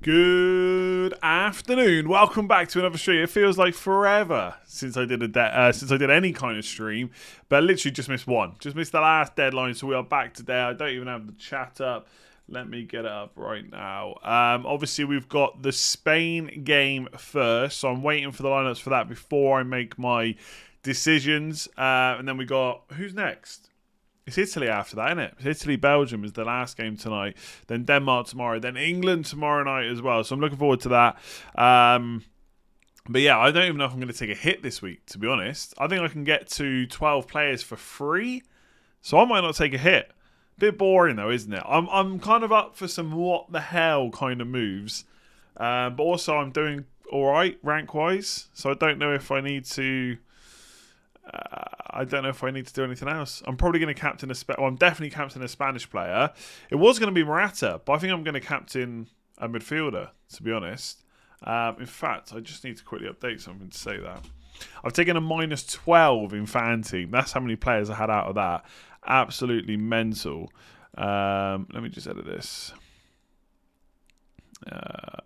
Good afternoon. Welcome back to another stream. It feels like forever since I did any kind of stream, but I literally just missed one. Just missed the last deadline, so we are back today. I don't even have the chat up. Let me get it up right now. Obviously, we've got the Spain game first, so I'm waiting for the lineups for that before I make my decisions. And then we got who's next? It's Italy after that, isn't it? It's Italy-Belgium is the last game tonight. Then Denmark tomorrow. Then England tomorrow night as well. So I'm looking forward to that. But yeah, I don't even know if I'm going to take a hit this week, to be honest. I think I can get to 12 players for free. So I might not take a hit. Bit boring though, isn't it? I'm kind of up for some what the hell kind of moves. But also I'm doing alright rank-wise. So I don't know if I need to... do anything else. I'm probably going to captain I'm definitely captain a Spanish player. It was going to be Morata, but I think I'm going to captain a midfielder, to be honest. In fact, I just need to quickly update something to say that. I've taken a minus 12 in fan team. That's how many players I had out of that. Absolutely mental. Let me just edit this.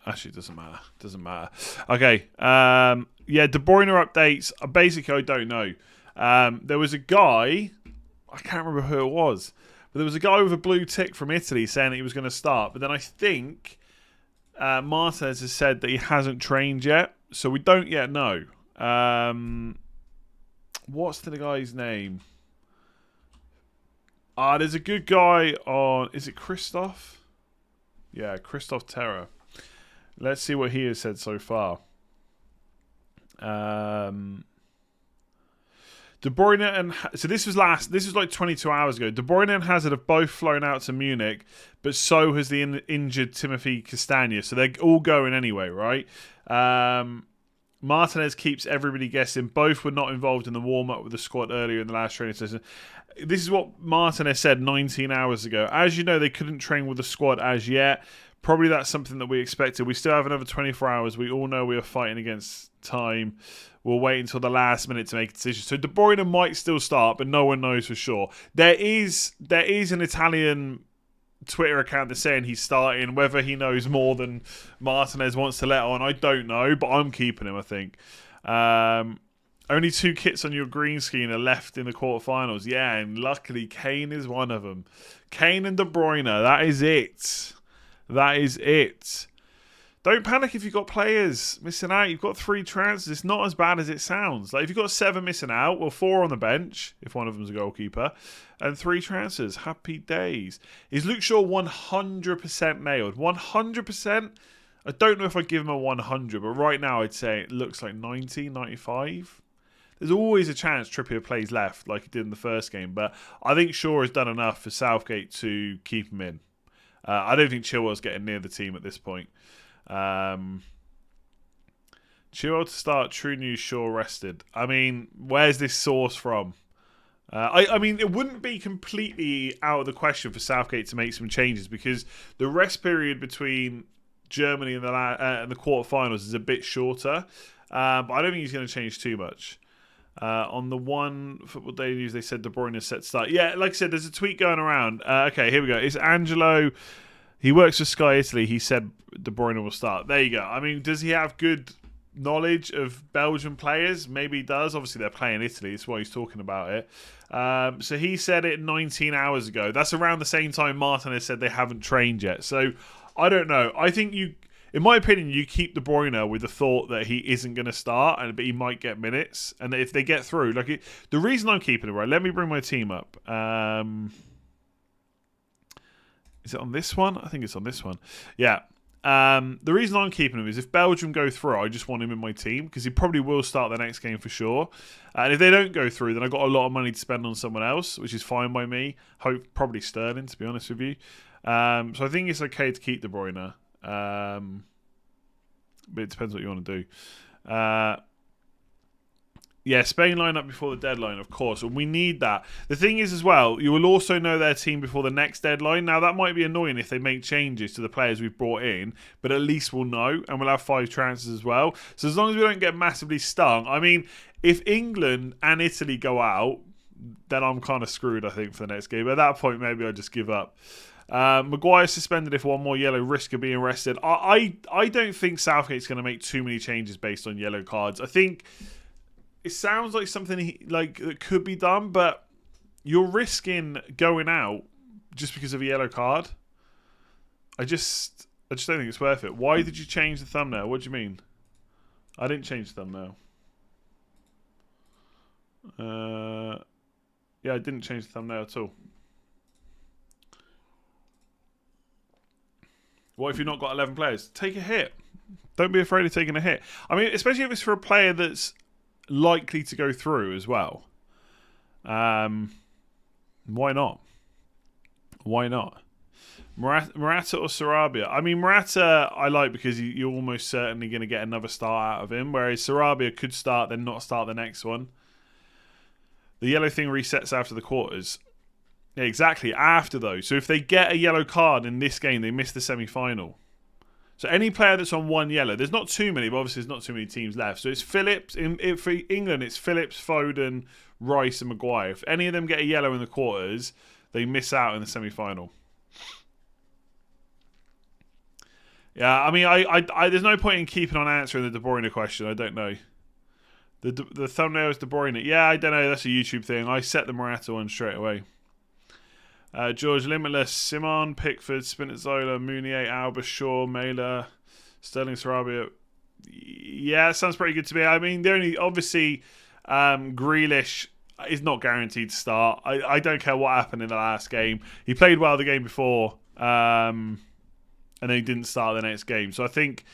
Actually, it doesn't matter. Doesn't matter. Okay. Yeah, De Bruyne updates. Basically, I don't know. There was a guy, I can't remember who it was, but there was a guy with a blue tick from Italy saying that he was going to start. But then I think Martinez has said that he hasn't trained yet, so we don't yet know. What's the guy's name? There's a good guy on... Is it Christoph? Yeah, Christoph Terra. Let's see what he has said so far. De Bruyne and... So this was like 22 hours ago. De Bruyne and Hazard have both flown out to Munich, but so has the injured Timothy Castagna. So they're all going anyway, right? Martinez keeps everybody guessing. Both were not involved in the warm-up with the squad earlier in the last training session. This is what Martinez said 19 hours ago. As you know, they couldn't train with the squad as yet. Probably that's something that we expected. We still have another 24 hours. We all know we are fighting against time. We'll wait until the last minute to make a decision. So De Bruyne might still start, but no one knows for sure. There is an Italian Twitter account that's saying he's starting. Whether he knows more than Martinez wants to let on, I don't know, but I'm keeping him, I think. Only 2 kits on your green screen are left in the quarterfinals. Yeah, and luckily Kane is one of them. Kane and De Bruyne, that is it. That is it. Don't panic if you've got players missing out. You've got 3 transfers. It's not as bad as it sounds. Like if you've got 7 missing out, well, 4 on the bench, if one of them's a goalkeeper, and 3 transfers. Happy days. Is Luke Shaw 100% nailed? 100%? I don't know if I'd give him a 100, but right now I'd say it looks like 90, 95. There's always a chance Trippier plays left like he did in the first game, but I think Shaw has done enough for Southgate to keep him in. I don't think Chilwell's getting near the team at this point. Chilwell to start, True News, Shaw rested. I mean, where's this source from? I mean, it wouldn't be completely out of the question for Southgate to make some changes because the rest period between Germany and the quarterfinals is a bit shorter. But I don't think he's going to change too much. On the One Football Daily News, they said De Bruyne is set to start. Yeah, like I said, there's a tweet going around. Okay, here we go. It's Angelo. He works for Sky Italy. He said De Bruyne will start. There you go. I mean, does he have good knowledge of Belgian players? Maybe he does. Obviously, they're playing Italy. That's why he's talking about it. So he said it 19 hours ago. That's around the same time Martinez said they haven't trained yet. So I don't know. I think in my opinion, you keep De Bruyne with the thought that he isn't going to start, but he might get minutes. And if they get through, the reason I'm keeping him, right? Let me bring my team up. Is it on this one? I think it's on this one. Yeah. The reason I'm keeping him is if Belgium go through, I just want him in my team because he probably will start the next game for sure. And if they don't go through, then I've got a lot of money to spend on someone else, which is fine by me. Probably Sterling, to be honest with you. So I think it's okay to keep De Bruyne. But it depends what you want to do. Yeah, Spain line up before the deadline, of course, and we need that. The thing is as well, you will also know their team before the next deadline. Now, that might be annoying if they make changes to the players we've brought in, but at least we'll know, and we'll have 5 transfers as well. So as long as we don't get massively stung, I mean, if England and Italy go out, then I'm kind of screwed, I think, for the next game. At that point, maybe I just give up. Maguire suspended if one more yellow, risk of being arrested. I don't think Southgate's going to make too many changes based on yellow cards. I think it sounds like something that could be done, but you're risking going out just because of a yellow card. I just don't think it's worth it. Why did you change the thumbnail? What do you mean? I didn't change the thumbnail. Yeah, I didn't change the thumbnail at all. What if you've not got 11 players? Take a hit. Don't be afraid of taking a hit. I mean, especially if it's for a player that's likely to go through as well. Why not? Why not? Morata or Sarabia? I mean, Morata I like because you're almost certainly going to get another start out of him, whereas Sarabia could start, then not start the next one. The yellow thing resets after the quarters. Yeah, exactly, after those. So if they get a yellow card in this game, they miss the semi-final. So any player that's on one yellow, there's not too many, but obviously there's not too many teams left. So it's Phillips. For England, it's Phillips, Foden, Rice and Maguire. If any of them get a yellow in the quarters, they miss out in the semi-final. Yeah, I mean, I there's no point in keeping on answering the De Bruyne question. I don't know. The thumbnail is De Bruyne. Yeah, I don't know. That's a YouTube thing. I set the Morata one straight away. George Limitless, Simon, Pickford, Spinazzola, Mounier, Alba, Shaw, Mailer, Sterling, Sarabia. Yeah, sounds pretty good to me. I mean, the only obviously Grealish is not guaranteed to start. I don't care what happened in the last game. He played well the game before, and then he didn't start the next game. So I think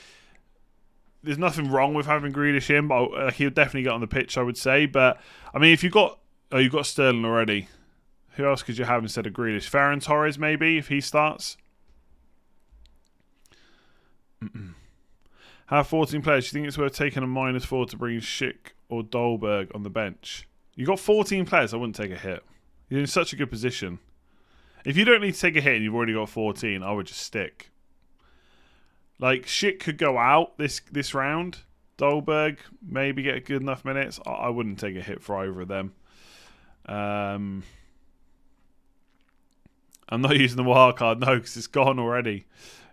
there's nothing wrong with having Grealish in, but he'll definitely get on the pitch, I would say. But I mean, if you've got Sterling already. Who else could you have instead of Grealish? Ferran Torres, maybe, if he starts. Have 14 players. Do you think it's worth taking a -4 to bring Schick or Dolberg on the bench? You got 14 players. I wouldn't take a hit. You're in such a good position. If you don't need to take a hit and you've already got 14, I would just stick. Like, Schick could go out this round. Dolberg, maybe get good enough minutes. I wouldn't take a hit for either of them. I'm not using the wild card, no, because it's gone already.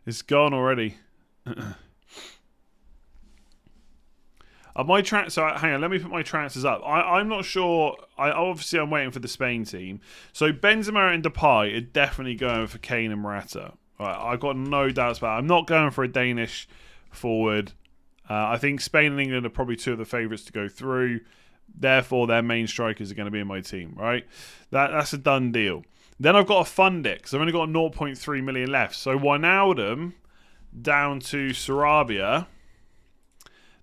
It's gone already. So hang on, let me put my transfers up. I'm not sure. I'm waiting for the Spain team. So Benzema and Depay are definitely going for Kane and Morata. Right, I've got no doubts about it. I'm not going for a Danish forward. I think Spain and England are probably two of the favourites to go through. Therefore, their main strikers are going to be in my team, right? That's a done deal. Then I've got to fund it because I've only got 0.3 million left. So Wijnaldum down to Sarabia.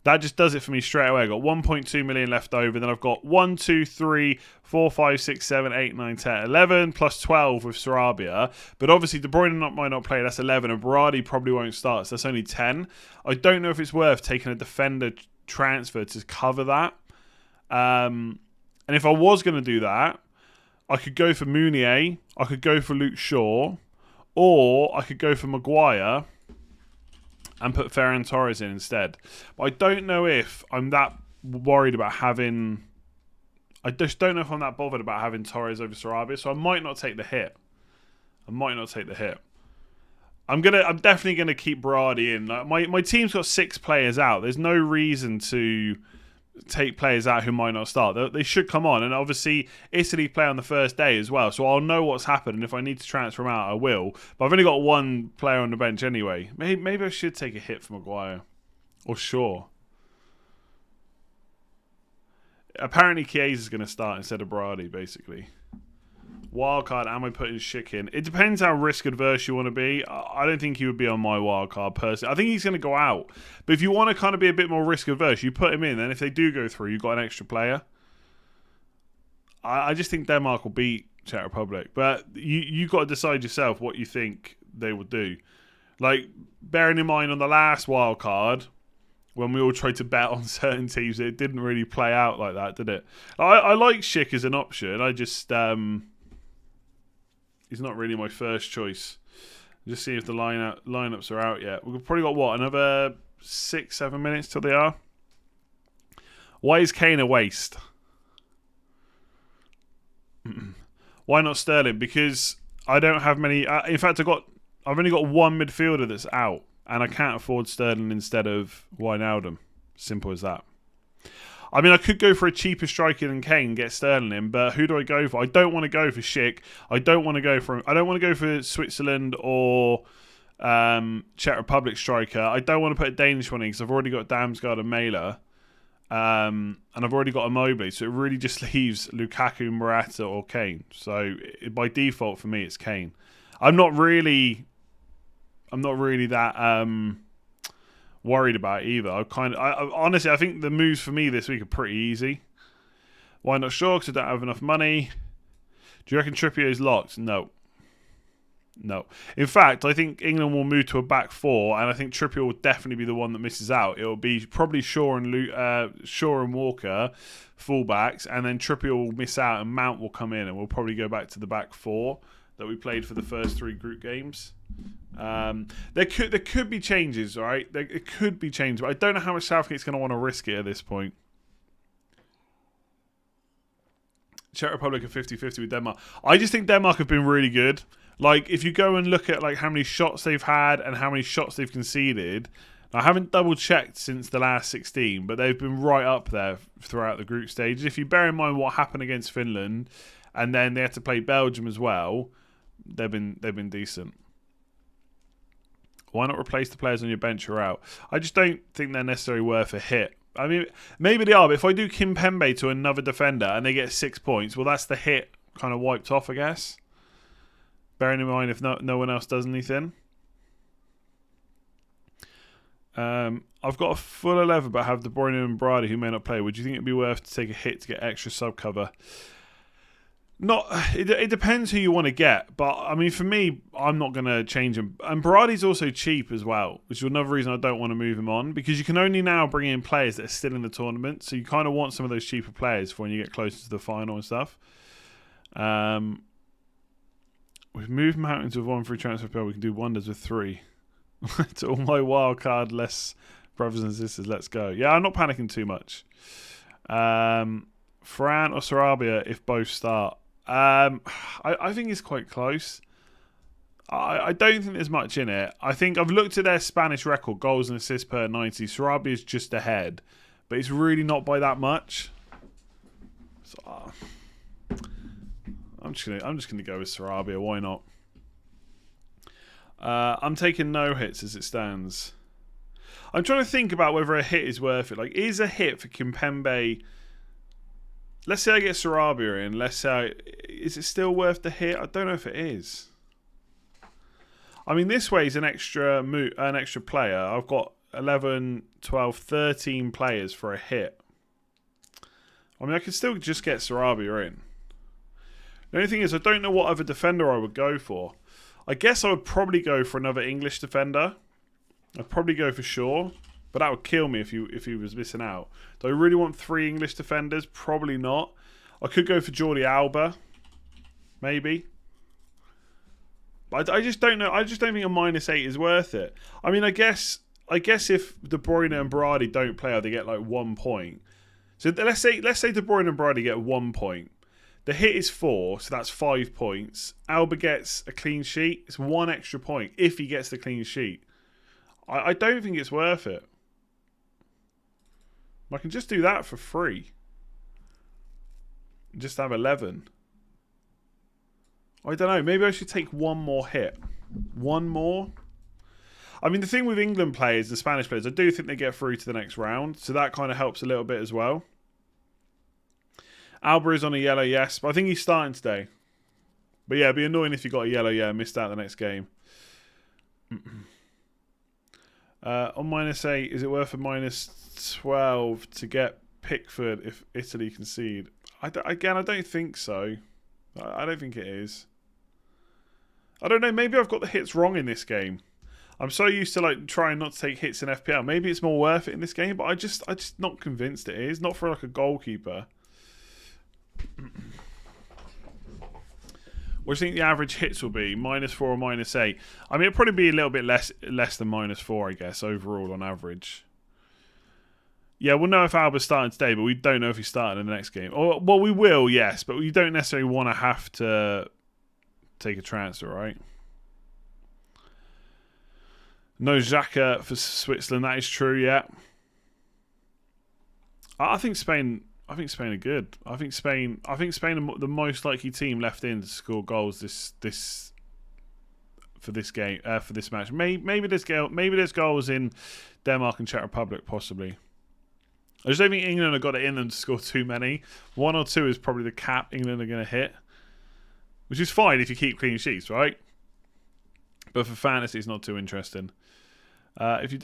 That just does it for me straight away. I've got 1.2 million left over. Then I've got 1, 2, 3, 4, 5, 6, 7, 8, 9, 10, 11 plus 12 with Sarabia. But obviously De Bruyne might not play. That's 11. And Berardi probably won't start. So that's only 10. I don't know if it's worth taking a defender transfer to cover that. And if I was going to do that, I could go for Mounier, I could go for Luke Shaw, or I could go for Maguire and put Ferran Torres in instead. But I don't know if I'm that worried about having... I just don't know if I'm that bothered about having Torres over Sarabia, so I might not take the hit. I'm definitely going to keep Berardi in. My team's got 6 players out. There's no reason to take players out who might not start. They should come on, and obviously Italy play on the first day as well, so I'll know what's happened, and if I need to transfer them out I will, but I've only got one player on the bench anyway. Maybe I should take a hit for Maguire or Shaw. Apparently Chiesa's going to start instead of Berardi, basically. Wildcard, am I putting Schick in? It depends how risk adverse you want to be. I don't think he would be on my wildcard personally. I think he's going to go out. But if you want to kind of be a bit more risk adverse, you put him in. And if they do go through, you've got an extra player. I just think Denmark will beat Czech Republic. But you got to decide yourself what you think they will do. Like, bearing in mind on the last wildcard, when we all tried to bet on certain teams, it didn't really play out like that, did it? I like Schick as an option. I just... he's not really my first choice. Just see if the lineups are out yet. We've probably got, another 6-7 minutes till they are? Why is Kane a waste? Why not Sterling? Because I don't have many. In fact, I've only got one midfielder that's out, and I can't afford Sterling instead of Wijnaldum. Simple as that. I mean, I could go for a cheaper striker than Kane and get Sterling in, but who do I go for? I don't want to go for Schick. I don't want to go for Switzerland or Czech Republic striker. I don't want to put a Danish one in because I've already got Damsgaard and Mæhle. And I've already got Immobile, so it really just leaves Lukaku, Morata, or Kane. So by default for me, it's Kane. I'm not really that worried about it either. Honestly, I think the moves for me this week are pretty easy. Why not? Sure, because I don't have enough money. Do you reckon Trippier is locked? No. In fact, I think England will move to a back four, and I think Trippier will definitely be the one that misses out. It will be probably Shaw and Walker, fullbacks, and then Trippier will miss out, and Mount will come in, and we'll probably go back to the back four that we played for the first 3 group games. There could be changes, all right? It could be changes, but I don't know how much Southgate's going to want to risk it at this point. Czech Republic are 50-50 with Denmark. I just think Denmark have been really good. Like, if you go and look at like how many shots they've had and how many shots they've conceded, I haven't double-checked since the last 16, but they've been right up there throughout the group stages. If you bear in mind what happened against Finland, and then they had to play Belgium as well, they've been decent. Why not replace the players on your bench or out? I just don't think they're necessarily worth a hit. I mean, maybe they are, but if I do Kimpembe to another defender and they get 6 points, well, that's the hit kind of wiped off, I guess. Bearing in mind if no one else does anything. I've got a full 11, but I have De Bruyne and Brady who may not play. Would you think it'd be worth to take a hit to get extra sub cover? It depends who you want to get, but I mean, for me, I'm not going to change him. And Brady's also cheap as well, which is another reason I don't want to move him on, because you can only now bring in players that are still in the tournament, so you kind of want some of those cheaper players for when you get closer to the final and stuff. We've moved Mountain to a 1 free transfer bill. We can do wonders with 3. To all my wild card less brothers and sisters, let's go. Yeah, I'm not panicking too much. Fran or Sarabia if both start. I think it's quite close. I don't think there's much in it. I think I've looked at their Spanish record, goals and assists per 90. Sarabia is just ahead, but it's really not by that much. So, I'm just gonna go with Sarabia. Why not? I'm taking no hits as it stands. I'm trying to think about whether a hit is worth it. Like, is a hit for Kimpembe? Let's say I get Sarabia in. Is it still worth the hit? I don't know if it is. I mean, this way is an extra player. I've got 11, 12, 13 players for a hit. I mean, I could still just get Sarabia in. The only thing is, I don't know what other defender I would go for. I guess I would probably go for another English defender. I'd probably go for Shaw, but that would kill me if he was missing out. Do I really want 3 English defenders? Probably not. I could go for Jordi Alba, maybe. But I just don't know. I just don't think a -8 is worth it. I mean, I guess if De Bruyne and Brady don't play, they get like 1 point. So let's say De Bruyne and Brady get 1 point. The hit is 4, so that's 5 points. Alba gets a clean sheet. It's 1 extra point if he gets the clean sheet. I don't think it's worth it. I can just do that for free. Just have 11. I don't know. Maybe I should take 1 more hit. 1 more? I mean, the thing with England players, the Spanish players, I do think they get through to the next round. So that kind of helps a little bit as well. Alba is on a yellow, yes. But I think he's starting today. But yeah, it'd be annoying if you got a yellow, yeah, and missed out the next game. On -8, is it worth a -12 to get Pickford if Italy concede? I don't think so. I don't think it is. I don't know. Maybe I've got the hits wrong in this game. I'm so used to like trying not to take hits in FPL. Maybe it's more worth it in this game, but I just not convinced it is. Not for like a goalkeeper. What do you think the average hits will be? -4 or -8? I mean, it'll probably be a little bit less than -4, I guess, overall on average. Yeah, we'll know if Alba's starting today, but we don't know if he's starting in the next game. Or, well, we will, yes, but we don't necessarily want to have to take a transfer, right? No Xhaka for Switzerland. That is true. Yeah. I think Spain. I think Spain are good. I think Spain are the most likely team left in to score goals this for this game for this match. Maybe there's goals in Denmark and Czech Republic possibly. I just don't think England have got it in them to score too many. 1 or 2 is probably the cap England are going to hit, which is fine if you keep clean sheets, right? But for fantasy, it's not too interesting. If you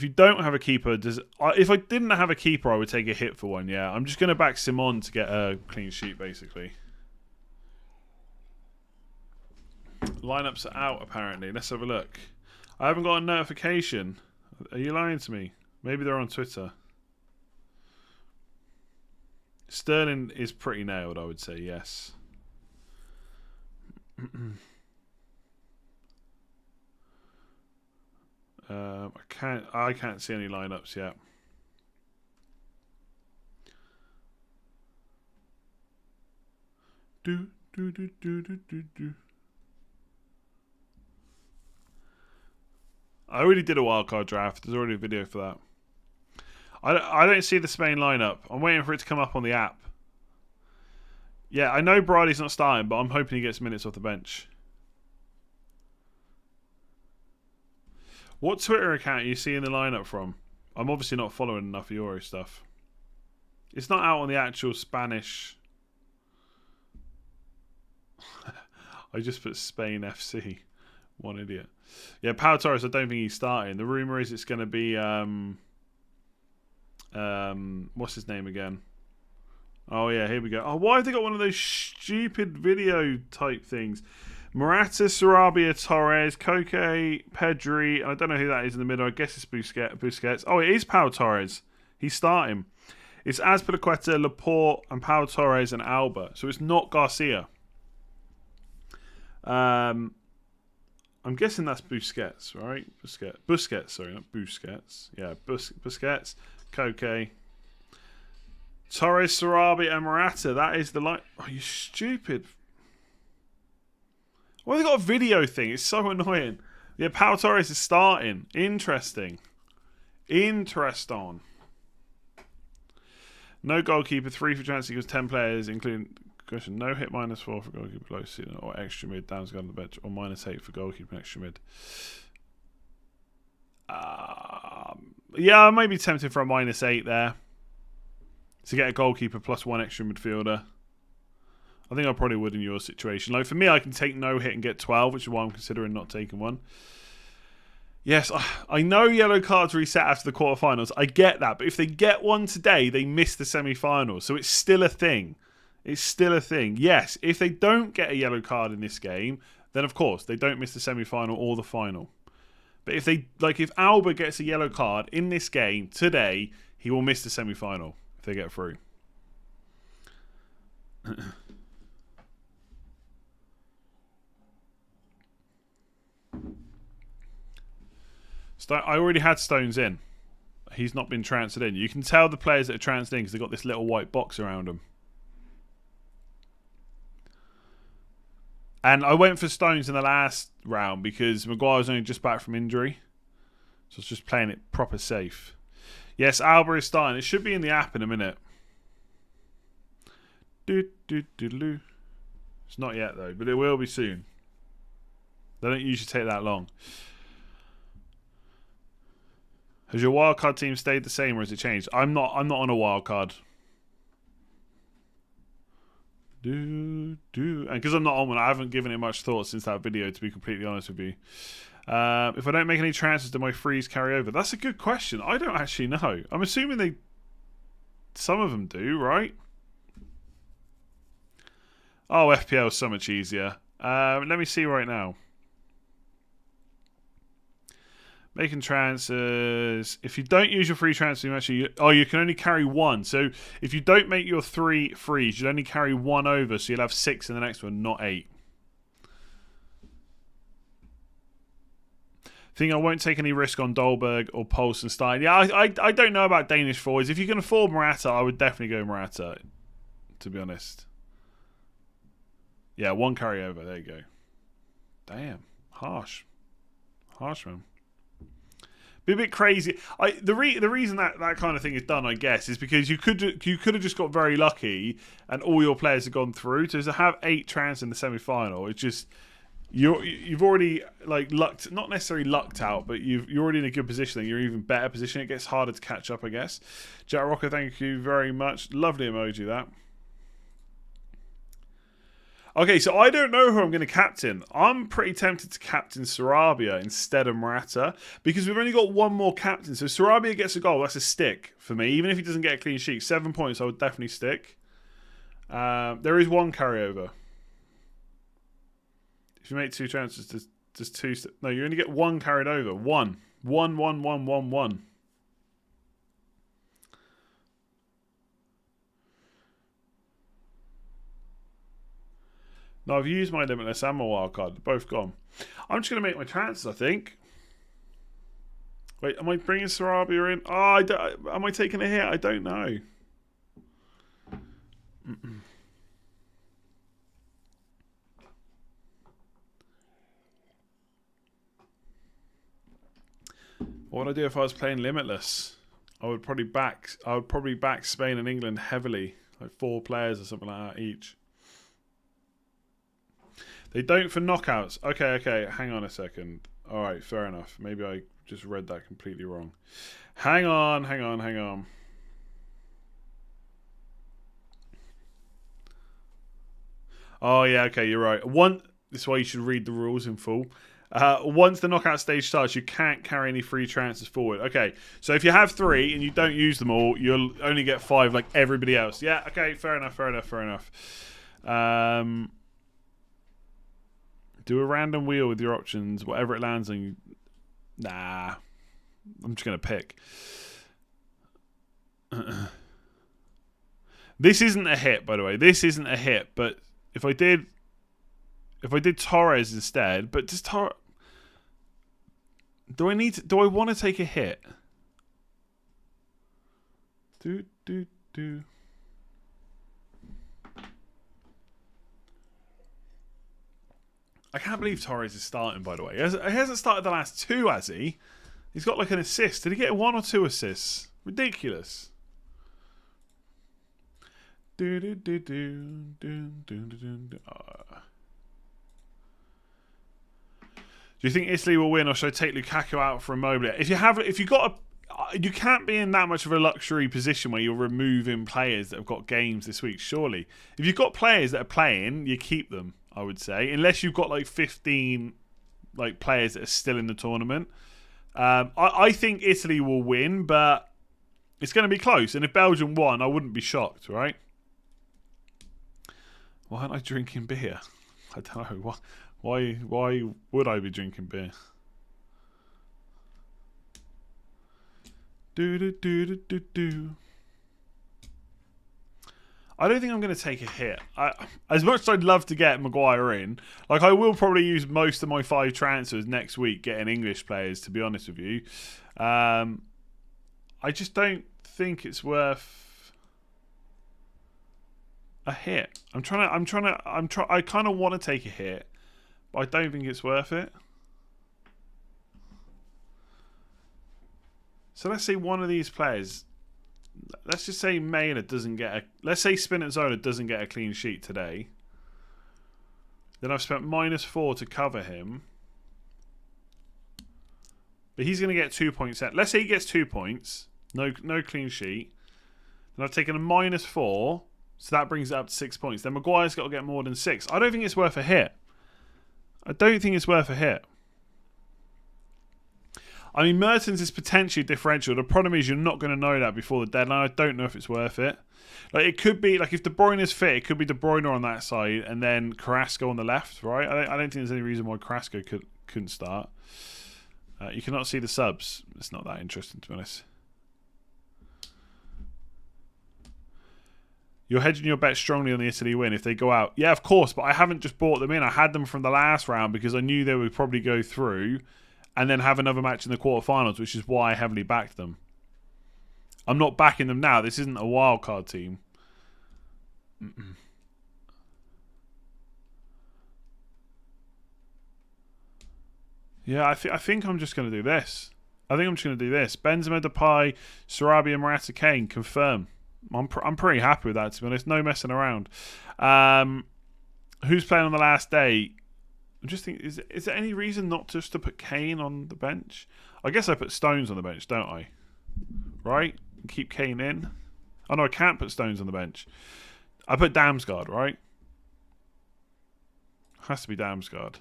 don't have a keeper, if I didn't have a keeper, I would take a hit for one. Yeah, I'm just going to back Simon to get a clean sheet, basically. Lineups are out apparently. Let's have a look. I haven't got a notification. Are you lying to me? Maybe they're on Twitter. Sterling is pretty nailed, I would say. Yes. I can't see any lineups yet. Do. I already did a wildcard draft. There's already a video for that. I don't see the Spain lineup. I'm waiting for it to come up on the app. Yeah, I know Bradley's not starting, but I'm hoping he gets minutes off the bench. What Twitter account are you seeing the lineup from? I'm obviously not following enough of Euro stuff. It's not out on the actual Spanish. I just put Spain FC. One idiot. Yeah, Pau Torres, I don't think he's starting. The rumour is it's going to be... what's his name again? Oh, yeah, here we go. Oh, why have they got one of those stupid video type things? Morata, Sarabia, Torres, Koke, Pedri. I don't know who that is in the middle. I guess it's Busquets. Oh, it is Pau Torres. He's starting. It's Azpilicueta, Laporte, and Pau Torres and Alba. So it's not Garcia. I'm guessing that's Busquets, right? Busquets, sorry, not Busquets. Yeah, Busquets, Koke, Torres, Sarabia, and Morata. That is the line. Oh, you stupid. Why have they got a video thing? It's so annoying. Yeah, Pau Torres is starting. Interesting. No goalkeeper, 3 for chance equals 10 players, including question. No hit -4 for goalkeeper below season or extra mid, down on the bench, or -8 for goalkeeper and extra mid. Yeah, I might be tempted for a -8 there to get a goalkeeper plus 1 extra midfielder. I think I probably would in your situation. Like for me, I can take no hit and get 12, which is why I'm considering not taking one. Yes, I know yellow cards reset after the quarterfinals. I get that, but if they get one today, they miss the semi-finals, so it's still a thing. It's still a thing. Yes, if they don't get a yellow card in this game, then of course they don't miss the semi-final or the final. But if if Alba gets a yellow card in this game today, he will miss the semi-final if they get through. I already had Stones in. He's not been transferred in. You can tell the players that are transferred in because they've got this little white box around them. And I went for Stones in the last round because Maguire was only just back from injury. So I was just playing it proper safe. Yes, Alba is starting. It should be in the app in a minute. It's not yet though, but it will be soon. They don't usually take that long. Has your wildcard team stayed the same or has it changed? I'm not on a wildcard. And because I'm not on one, I haven't given it much thought since that video, to be completely honest with you. If I don't make any transfers, do my frees carry over? That's a good question. I don't actually know. I'm assuming some of them do, right? Oh, FPL is so much easier. Let me see right now. Making transfers. If you don't use your free transfer, you can only carry 1. So if you don't make your 3 frees, you'll only carry 1 over. So you'll have 6 in the next one, not 8. Think I won't take any risk on Dolberg or Poulsen-Stein. Yeah, I don't know about Danish forwards. If you can afford Morata, I would definitely go Morata, to be honest. Yeah, 1 carry over. There you go. Damn. Harsh, man. Be a bit crazy. The reason that kind of thing is done, I guess, is because you could have just got very lucky and all your players have gone through. So to have 8 trans in the semi-final, it's just you've already like lucked, not necessarily lucked out, but you're already in a good position. You're in an even better position. It gets harder to catch up, I guess. Jack Rocker, thank you very much. Lovely emoji that. Okay, so I don't know who I'm going to captain. I'm pretty tempted to captain Sarabia instead of Morata because we've only got one more captain. So Sarabia gets a goal. That's a stick for me. Even if he doesn't get a clean sheet, 7 points, I would definitely stick. There is one carryover. If you make 2 transfers, there's 2... No, you only get 1 carried over. 1. 1, 1, 1, 1, 1. No, I've used my limitless and my wildcard. They're both gone. I'm just going to make my transfers, I think. Wait, am I bringing Sarabia in? Oh, am I taking a hit? I don't know. What would I do if I was playing limitless? I would probably back Spain and England heavily, like 4 players or something like that each. They don't for knockouts. Okay. Hang on a second. All right, fair enough. Maybe I just read that completely wrong. Hang on. Oh yeah, okay, you're right. This is why you should read the rules in full. Once the knockout stage starts, you can't carry any free transfers forward. Okay, so if you have 3 and you don't use them all, you'll only get 5 like everybody else. Yeah, okay, fair enough. Do a random wheel with your options, whatever it lands on. Nah, I'm just gonna pick. This isn't a hit, by the way. This isn't a hit, but if I did Torres instead, but does Torres? Do I want to take a hit? Do. I can't believe Torres is starting, by the way. He hasn't started the last 2, has he? He's got like an assist. Did he get 1 or 2 assists? Ridiculous. Do. Do you think Italy will win, or should I take Lukaku out for Immobile? You can't be in that much of a luxury position where you're removing players that have got games this week. Surely, if you've got players that are playing, you keep them. I would say, unless you've got like 15 like players that are still in the tournament. I think Italy will win, but it's going to be close. And if Belgium won, I wouldn't be shocked, right? Why aren't I drinking beer? I don't know. Why would I be drinking beer? Do. I don't think I'm going to take a hit. As much as I'd love to get Maguire in, like I will probably use most of my 5 transfers next week getting English players, to be honest with you. I just don't think it's worth a hit. I kind of want to take a hit, but I don't think it's worth it. So let's say one of these players, let's just say Maynard doesn't get a... Let's say Spinazzola doesn't get a clean sheet today. Then I've spent -4 to cover him. But he's going to get 2 points. Let's say he gets 2 points. No clean sheet. Then I've taken a -4. So that brings it up to 6 points. Then Maguire's got to get more than 6. I don't think it's worth a hit. I mean, Mertens is potentially differential. The problem is you're not going to know that before the deadline. I don't know if it's worth it. Like it could be, like if De Bruyne is fit, it could be De Bruyne on that side and then Carrasco on the left, right? I don't think there's any reason why Carrasco couldn't start. You cannot see the subs. It's not that interesting, to be honest. You're hedging your bet strongly on the Italy win if they go out. Yeah, of course, but I haven't just bought them in. I had them from the last round because I knew they would probably go through and then have another match in the quarterfinals, which is why I heavily backed them. I'm not backing them now. This isn't a wildcard team. Yeah, I think I'm just going to do this. I think I'm just going to do this. Benzema, Depay, Sarabia, Morata, Kane, confirm. I'm pretty happy with that, to be honest. No messing around. Who's playing on the last day? I'm just thinking, is there any reason not just to put Kane on the bench? I guess I put Stones on the bench, don't I? Right? And keep Kane in. Oh no, I can't put Stones on the bench. I put Damsgaard, right? Has to be Damsgaard.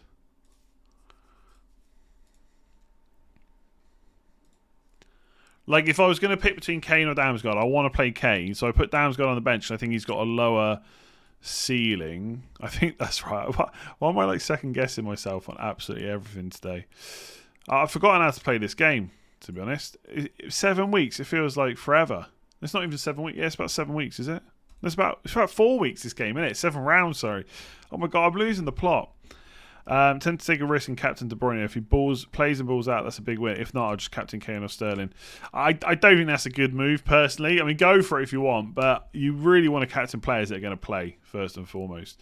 Like, if I was going to pick between Kane or Damsgaard, I want to play Kane, so I put Damsgaard on the bench, and I think he's got a lower ceiling. I think that's right. Why am I like second guessing myself on absolutely everything today? I've forgotten how to play this game, to be honest. 7 weeks, it feels like forever. It's not even 7 weeks. Yeah, it's about 7 weeks, is it? It's about 4 weeks, this game, isn't it? 7 rounds, sorry. Oh my god, I'm losing the plot. Tend to take a risk and captain De Bruyne. If he plays and balls out, that's a big win. If not, I'll just captain Kane or Sterling. I don't think that's a good move, personally. I mean, go for it if you want, but you really want to captain players that are going to play, first and foremost.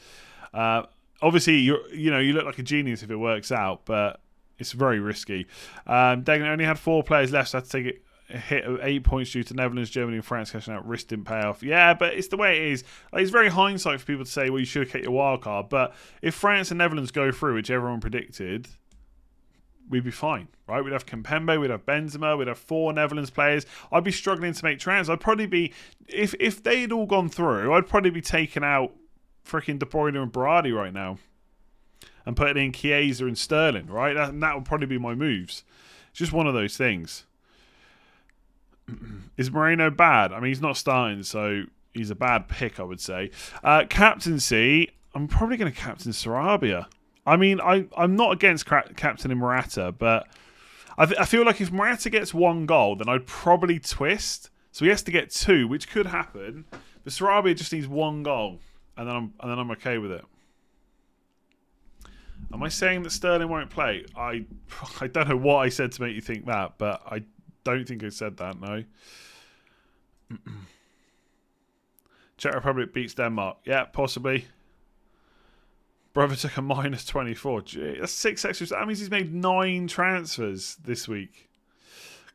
Obviously, you look like a genius if it works out, but it's very risky. Dagen only had 4 players left, so I had to take a hit of 8 points due to Netherlands, Germany and France cashing out. Risk didn't pay off. Yeah, but it's the way it is. Like, it's very hindsight for people to say, well, you should have kept your wild card. But if France and Netherlands go through, which everyone predicted, we'd be fine, right? We'd have Kimpembe, we'd have Benzema, we'd have 4 Netherlands players. I'd be struggling to make transfers. I'd probably be, if they'd all gone through, I'd probably be taking out freaking De Bruyne and Berardi right now and putting in Chiesa and Sterling, right? That would probably be my moves. It's just one of those things. Is Moreno bad? I mean, he's not starting, so he's a bad pick, I would say. Captaincy, I'm probably going to captain Sarabia. I mean, I'm not against captaining Morata, but I feel like if Morata gets 1 goal, then I'd probably twist. So he has to get 2, which could happen. But Sarabia just needs 1 goal, and then I'm okay with it. Am I saying that Sterling won't play? I don't know what I said to make you think that, but I don't think I said that, no. Czech Republic beats Denmark. Yeah, possibly. Brother took a -24. Gee, that's 6 extras. That means he's made 9 transfers this week.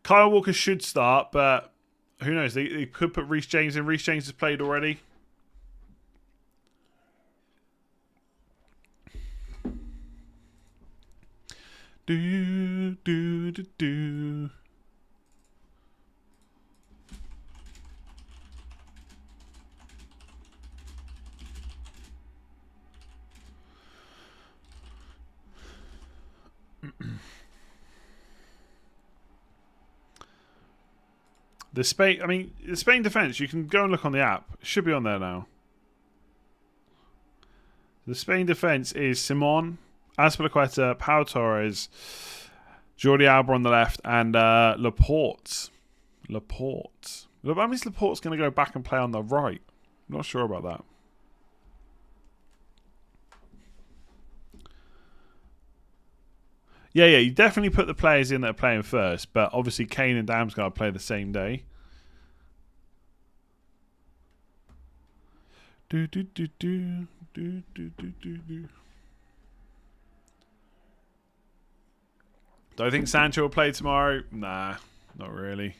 Kyle Walker should start, but who knows? They could put Reece James in. Reece James has played already. Do. The Spain defense, you can go and look on the app. It should be on there now. The Spain defense is Simon, Azpilicueta, Pau Torres, Jordi Alba on the left, and Laporte. That means Laporte's going to go back and play on the right. I'm not sure about that. Yeah, you definitely put the players in that are playing first, but obviously Kane and Damsgaard play the same day. Do. Do I think Sancho will play tomorrow? Nah, not really.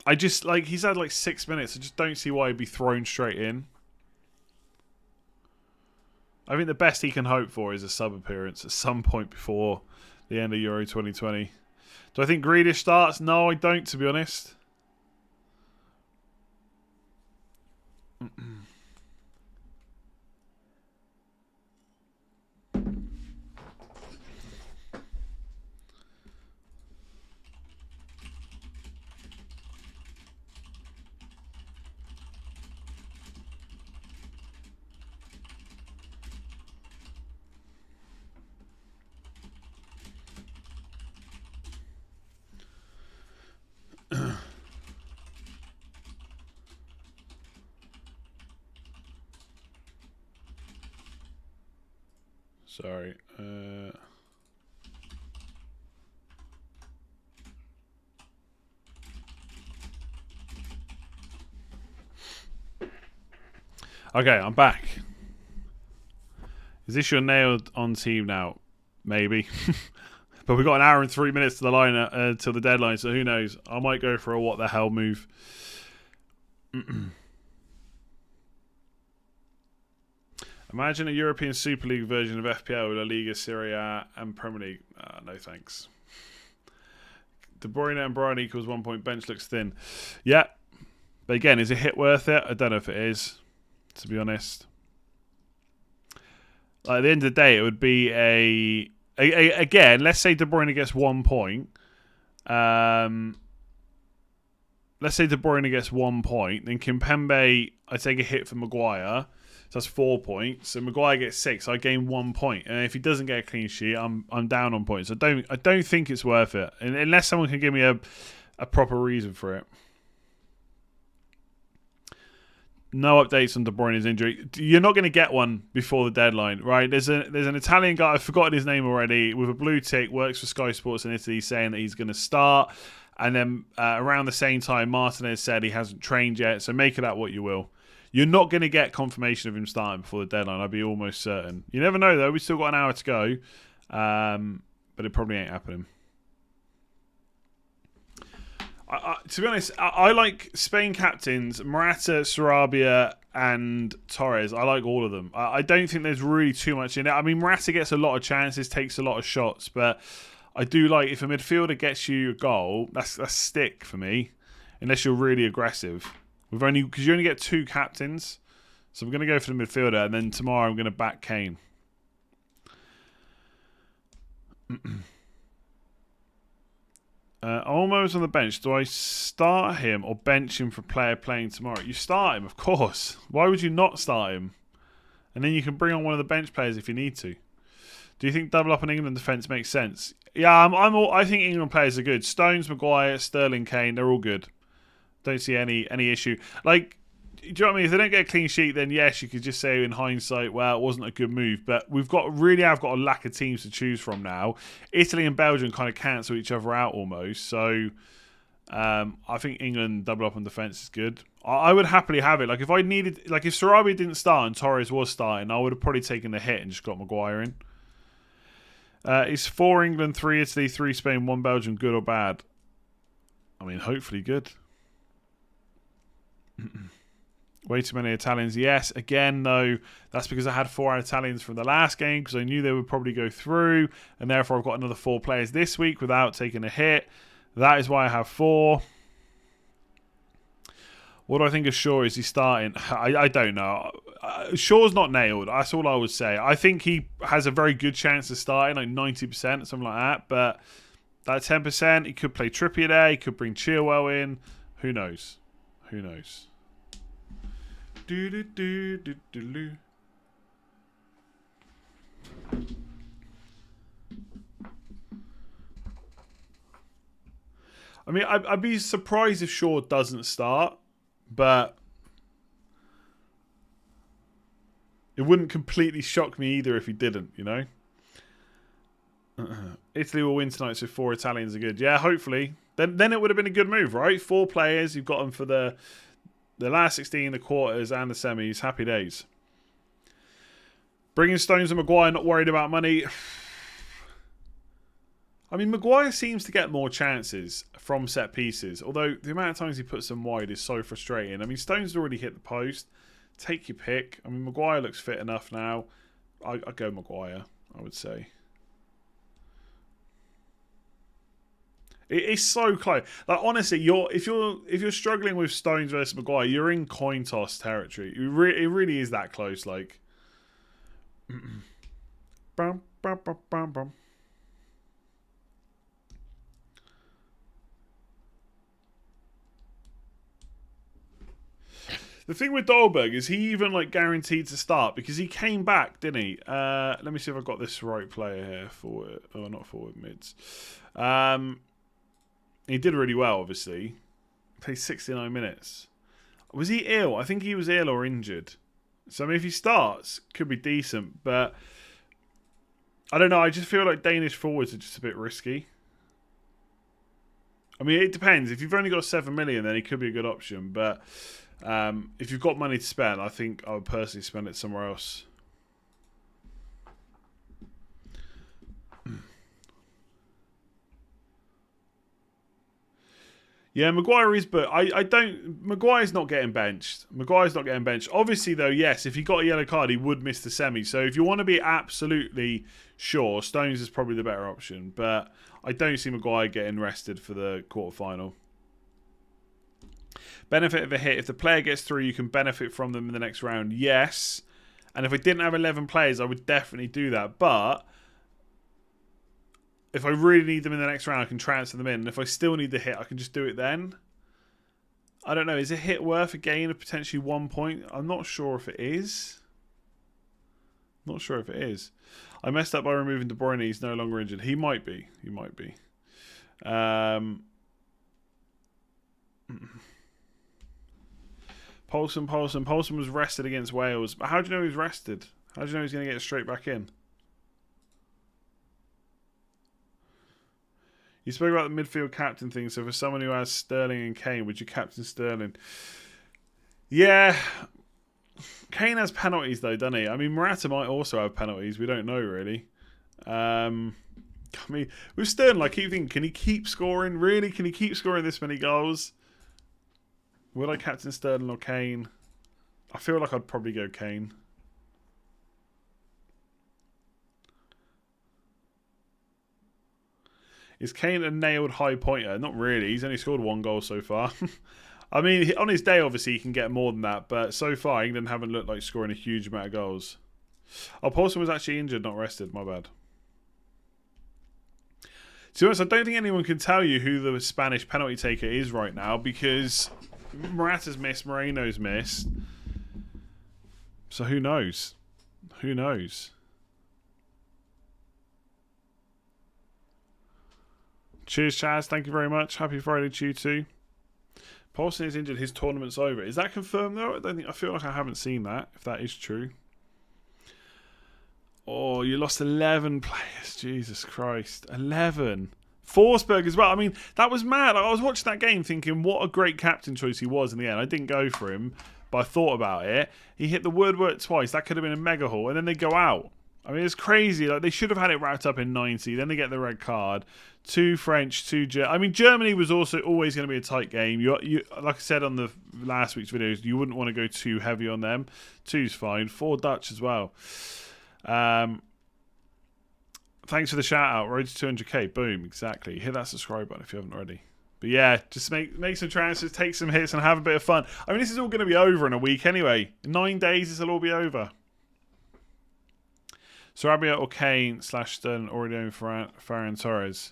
I just, he's had 6 minutes. I just don't see why he'd be thrown straight in. I think the best he can hope for is a sub appearance at some point before the end of Euro 2020. Do I think Grealish starts? No, I don't, to be honest. Sorry. Okay, I'm back. Is this your nailed on team now? maybe. But we've got an hour and 3 minutes to the line till the deadline, so who knows? I might go for a what the hell move. Imagine a European Super League version of FPL with La Liga, Serie A, and Premier League. No thanks. De Bruyne and Brian equals 1 point. Bench looks thin. Yeah. But again, is a hit worth it? I don't know if it is, to be honest. Like, at the end of the day, it would be again, let's say De Bruyne gets 1 point. Let's say De Bruyne gets 1 point. Then Kimpembe, I take a hit for Maguire. So that's 4 points. So Maguire gets 6. So I gain 1 point. And if he doesn't get a clean sheet, I'm down on points. I don't think it's worth it. Unless someone can give me a proper reason for it. No updates on De Bruyne's injury. You're not going to get one before the deadline, right? There's an Italian guy, I've forgotten his name already, with a blue tick, works for Sky Sports in Italy, saying that he's going to start. And then around the same time, Martinez said he hasn't trained yet. So make of that what you will. You're not going to get confirmation of him starting before the deadline. I'd be almost certain. You never know, though. We've still got an hour to go. But it probably ain't happening. To be honest, I like Spain captains, Morata, Sarabia, and Torres. I like all of them. I don't think there's really too much in it. I mean, Morata gets a lot of chances, takes a lot of shots, but I do like, if a midfielder gets you a goal, that's stick for me, unless you're really aggressive. Because you only get 2 captains, so we're going to go for the midfielder, and then tomorrow I'm going to back Kane. Olmo's on the bench. Do I start him or bench him for player playing tomorrow? You start him, of course. Why would you not start him? And then you can bring on one of the bench players if you need to. Do you think double up on England defence makes sense? Yeah, I think England players are good. Stones, Maguire, Sterling, Kane, they're all good. Don't see any issue. Like, do you know what I mean? If they don't get a clean sheet, then yes, you could just say in hindsight, well, it wasn't a good move. But I've got a lack of teams to choose from now. Italy and Belgium kind of cancel each other out almost. So I think England double up on defence is good. I would happily have it. Like, if Sarabia didn't start and Torres was starting, I would have probably taken the hit and just got Maguire in. Is 4 England, 3 Italy, 3 Spain, 1 Belgium good or bad? I mean, hopefully good. Way too many Italians. Yes, again, though, that's because I had 4 Italians from the last game because I knew they would probably go through, and therefore I've got another 4 players this week without taking a hit. That is why I have 4. What do I think of Shaw? Is he starting? I don't know. Shaw's not nailed. That's all I would say. I think he has a very good chance of starting, like 90%, something like that. But that 10%, he could play Trippier there. He could bring Chilwell in. Who knows? Who knows? I mean, I'd be surprised if Shaw doesn't start, but it wouldn't completely shock me either if he didn't, you know? Italy will win tonight, so 4 Italians are good. Yeah, hopefully. Then it would have been a good move, right? 4 players, you've got them for the last 16, the quarters, and the semis. Happy days. Bringing Stones and Maguire, not worried about money. I mean, Maguire seems to get more chances from set pieces, although the amount of times he puts them wide is so frustrating. I mean, Stones has already hit the post. Take your pick. I mean, Maguire looks fit enough now. I'd go Maguire, I would say. It's so close. Like, honestly, if you're struggling with Stones versus Maguire, you're in coin toss territory. It really is that close. Like, bum, bum, bum, bum, bum. The thing with Dolberg is he even like guaranteed to start because he came back, didn't he? Let me see if I've got this right player here. Forward, oh, not forward, mids. He did really well, obviously. Played 69 minutes. Was he ill? I think he was ill or injured. So, I mean, if he starts, could be decent. But, I don't know. I just feel like Danish forwards are just a bit risky. I mean, it depends. If you've only got 7 million, then he could be a good option. But, if you've got money to spend, I think I would personally spend it somewhere else. Yeah, Maguire is, but I don't. Maguire's not getting benched. Maguire's not getting benched. Obviously, though, yes, if he got a yellow card, he would miss the semi. So if you want to be absolutely sure, Stones is probably the better option. But I don't see Maguire getting rested for the quarterfinal. Benefit of a hit. If the player gets through, you can benefit from them in the next round. Yes. And if I didn't have 11 players, I would definitely do that. But if I really need them in the next round, I can transfer them in. And if I still need the hit, I can just do it then. I don't know. Is a hit worth a gain of potentially 1 point? I'm not sure if it is. Not sure if it is. I messed up by removing De Bruyne. He's no longer injured. He might be. He might be. Poulsen was rested against Wales. But how do you know he was rested? How do you know he's going to get straight back in? You spoke about the midfield captain thing. So for someone who has Sterling and Kane, would you captain Sterling? Yeah. Kane has penalties though, doesn't he? I mean, Morata might also have penalties. We don't know really. I mean, with Sterling, I keep thinking, can he keep scoring? Really? Can he keep scoring this many goals? Would I captain Sterling or Kane? I feel like I'd probably go Kane. Is Kane a nailed high pointer? Not really. He's only scored 1 goal so far. I mean, on his day, obviously, he can get more than that. But so far, England haven't looked like scoring a huge amount of goals. Oh, Paulson was actually injured, not rested. My bad. To be honest, I don't think anyone can tell you who the Spanish penalty taker is right now because Morata's missed, Moreno's missed. So who knows? Who knows? Cheers, Chaz. Thank you very much. Happy Friday to you too. Paulson is injured. His tournament's over. Is that confirmed though? I feel like I haven't seen that. If that is true. Oh, you lost 11 players. Jesus Christ. 11. Forsberg as well. I mean, that was mad. I was watching that game thinking what a great captain choice he was in the end. I didn't go for him, but I thought about it. He hit the woodwork twice. That could have been a mega haul. And then they go out. I mean, it's crazy. Like, they should have had it wrapped up in 90. Then they get the red card. 2 French, 2 German. I mean, Germany was also always going to be a tight game. You, like I said on the last week's videos, you wouldn't want to go too heavy on them. 2's fine. 4 Dutch as well. Thanks for the shout out. Road to 200k. Boom. Exactly. Hit that subscribe button if you haven't already. But yeah, just make some transfers, take some hits, and have a bit of fun. I mean, this is all going to be over in a week anyway. In 9 days, this will all be over. Sarabia or Kane / Sterling already own Ferran Torres.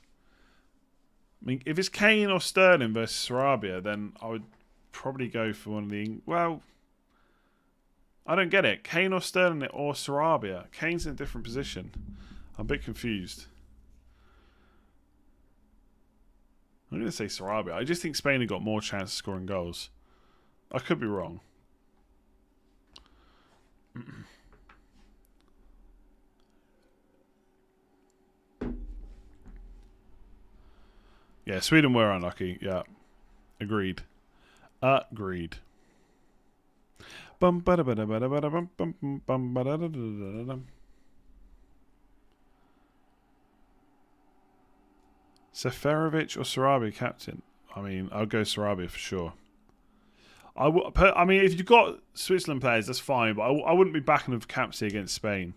I mean, if it's Kane or Sterling versus Sarabia, then I would probably go for one of the... Well, I don't get it. Kane or Sterling or Sarabia. Kane's in a different position. I'm a bit confused. I'm going to say Sarabia. I just think Spain have got more chance of scoring goals. I could be wrong. Yeah, Sweden were unlucky. Yeah. Agreed. Agreed. Seferovic or Sarabia captain? I mean, I'll go Sarabia for sure. I mean, if you've got Switzerland players, that's fine, but I wouldn't be backing them for captaincy against Spain.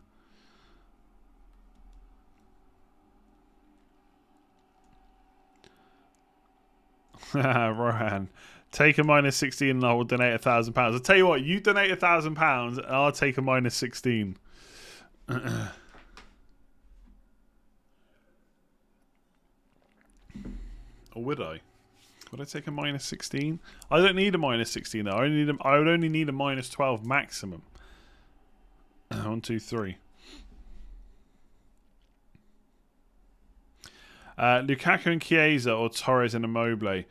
Rohan, take a -16 and I will donate £1,000. I'll tell you what, you donate £1,000 and I'll take a -16. Or would I? Would I take a -16? I don't need a -16 though. I would only need a -12 maximum. 1, 2, 3. Lukaku and Chiesa or Torres and Immobile?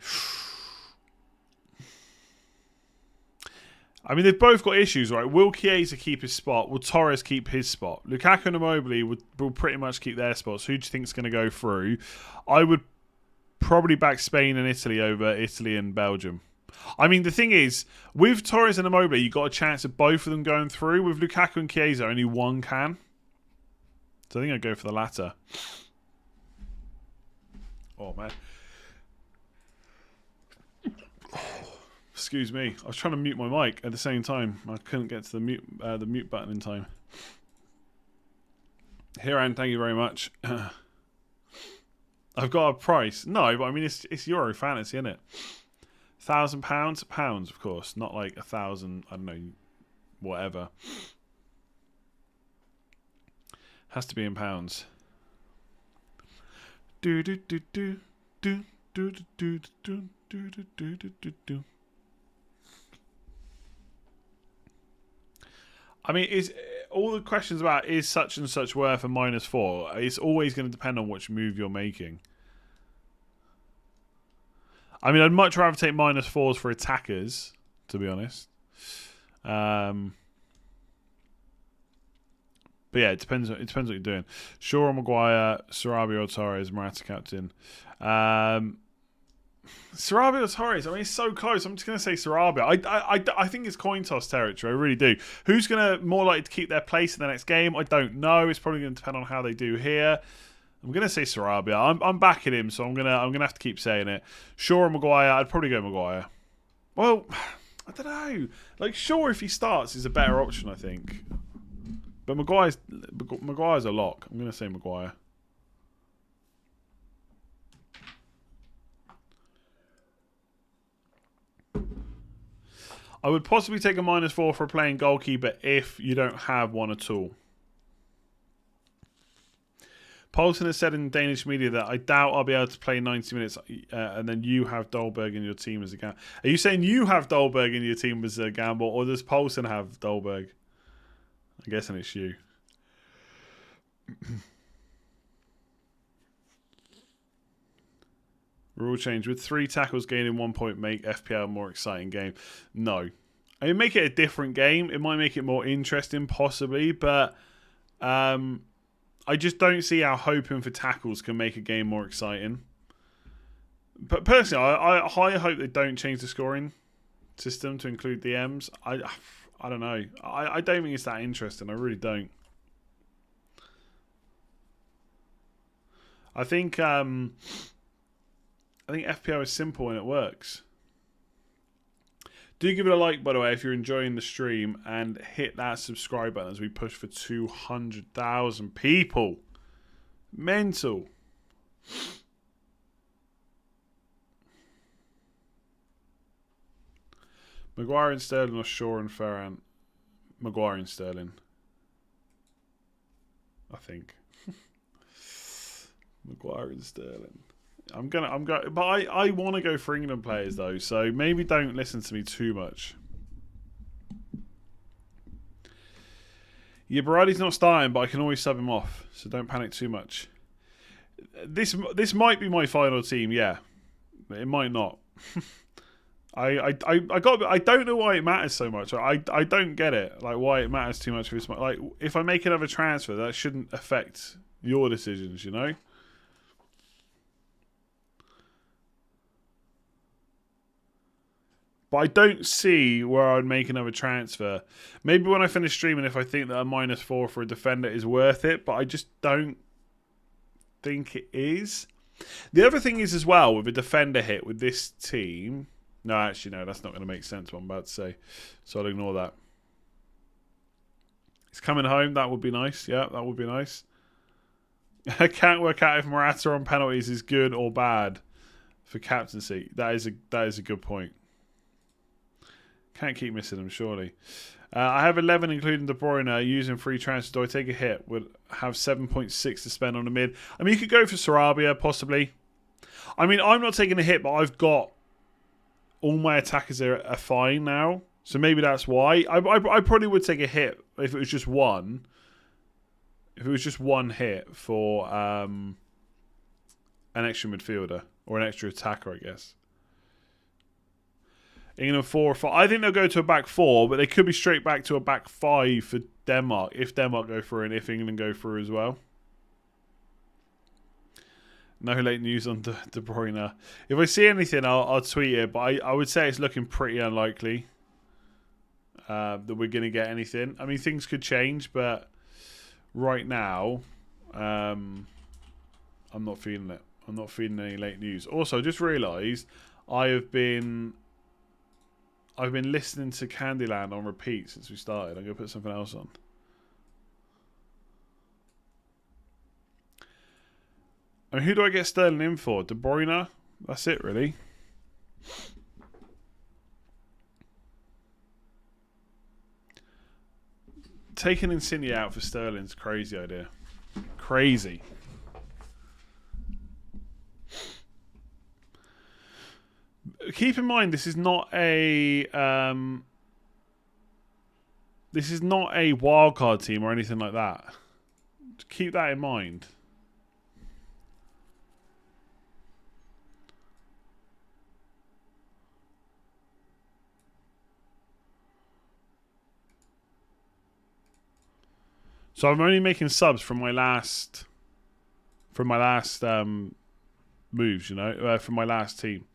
I mean, they've both got issues, right? Will Chiesa keep his spot? Will Torres keep his spot? Lukaku and Immobile will pretty much keep their spots. Who do you think is going to go through? I would probably back Spain and Italy over Italy and Belgium. I mean, the thing is, with Torres and Immobile, you got a chance of both of them going through. With Lukaku and Chiesa, only one can. So I think I'd go for the latter. Oh, man. Excuse me. I was trying to mute my mic at the same time. I couldn't get to the mute button in time. Hiran, thank you very much. I've got a price. No, but I mean it's Euro fantasy, isn't it? £1,000? Pounds, of course. Not like 1,000, I don't know, whatever. Has to be in pounds. Do do do do do do do do do do do do do. I mean, is all the questions about is such and such worth a -4? It's always going to depend on which move you're making. I mean, I'd much rather take -4s for attackers, to be honest. But yeah, it depends what you're doing. Shaw or Maguire, Sarabia or Torres, Morata captain. Sarabia or Torres? I mean, it's so close. I'm just going to say Sarabia. I think it's coin toss territory. I really do. Who's going to more likely to keep their place in the next game? I don't know. It's probably going to depend on how they do here. I'm going to say Sarabia. I'm backing him, so I'm gonna have to keep saying it. Shaw or Maguire? I'd probably go Maguire. Well, I don't know. Like Shaw, if he starts, is a better option, I think. But Maguire's a lock. I'm going to say Maguire. I would possibly take a -4 for playing goalkeeper if you don't have one at all. Poulsen has said in Danish media that I doubt I'll be able to play 90 minutes and then you have Dolberg in your team as a gamble. Are you saying you have Dolberg in your team as a gamble, or does Poulsen have Dolberg? I'm guessing it's you. Rule change. With 3 tackles gaining 1 point make FPL a more exciting game? No. I mean, make it a different game. It might make it more interesting, possibly, but I just don't see how hoping for tackles can make a game more exciting. But personally, I hope they don't change the scoring system to include the M's. I don't know. I don't think it's that interesting. I really don't. I think FPL is simple and it works. Do give it a like, by the way, if you're enjoying the stream, and hit that subscribe button as we push for 200,000 people. Mental. Maguire and Sterling or Shaw and Ferran? Maguire and Sterling. I think. Maguire and Sterling. I'm going, but I want to go for England players though, so maybe don't listen to me too much. Yeah, Berardi's not starting, but I can always sub him off, so don't panic too much. This might be my final team, yeah. It might not. I don't know why it matters so much. I don't get it, like why it matters too much for this. Like if I make another transfer, that shouldn't affect your decisions, you know. But I don't see where I'd make another transfer. Maybe when I finish streaming, if I think that a -4 for a defender is worth it, but I just don't think it is. The other thing is as well, with a defender hit with this team... No, actually, no, that's not going to make sense what I'm about to say. So I'll ignore that. It's coming home. That would be nice. Yeah, that would be nice. I can't work out if Morata on penalties is good or bad for captaincy. That is a good point. Can't keep missing them, surely. I have 11, including De Bruyne, using free transfer. Do I take a hit? Would have 7.6 to spend on the mid. I mean, you could go for Sarabia, possibly. I mean, I'm not taking a hit, but I've got all my attackers are fine now. So maybe that's why. I probably would take a hit if it was just one. If it was just one hit for an extra midfielder. Or an extra attacker, I guess. England 4 or 5. I think they'll go to a back 4, but they could be straight back to a back 5 for Denmark. If Denmark go through and if England go through as well. No late news on De Bruyne. If I see anything, I'll tweet it. But I would say it's looking pretty unlikely that we're going to get anything. I mean, things could change, but right now, I'm not feeling it. I'm not feeling any late news. Also, I just realised I have been I've been listening to Candyland on repeat since we started. I'm going to put something else on. I mean, who do I get Sterling in for? De Bruyne? That's it, really. Taking Insigne out for Sterling's a crazy idea. Crazy. Keep in mind, this is not a wildcard team or anything like that. Keep that in mind. So I'm only making subs from my last moves, you know, from my last team.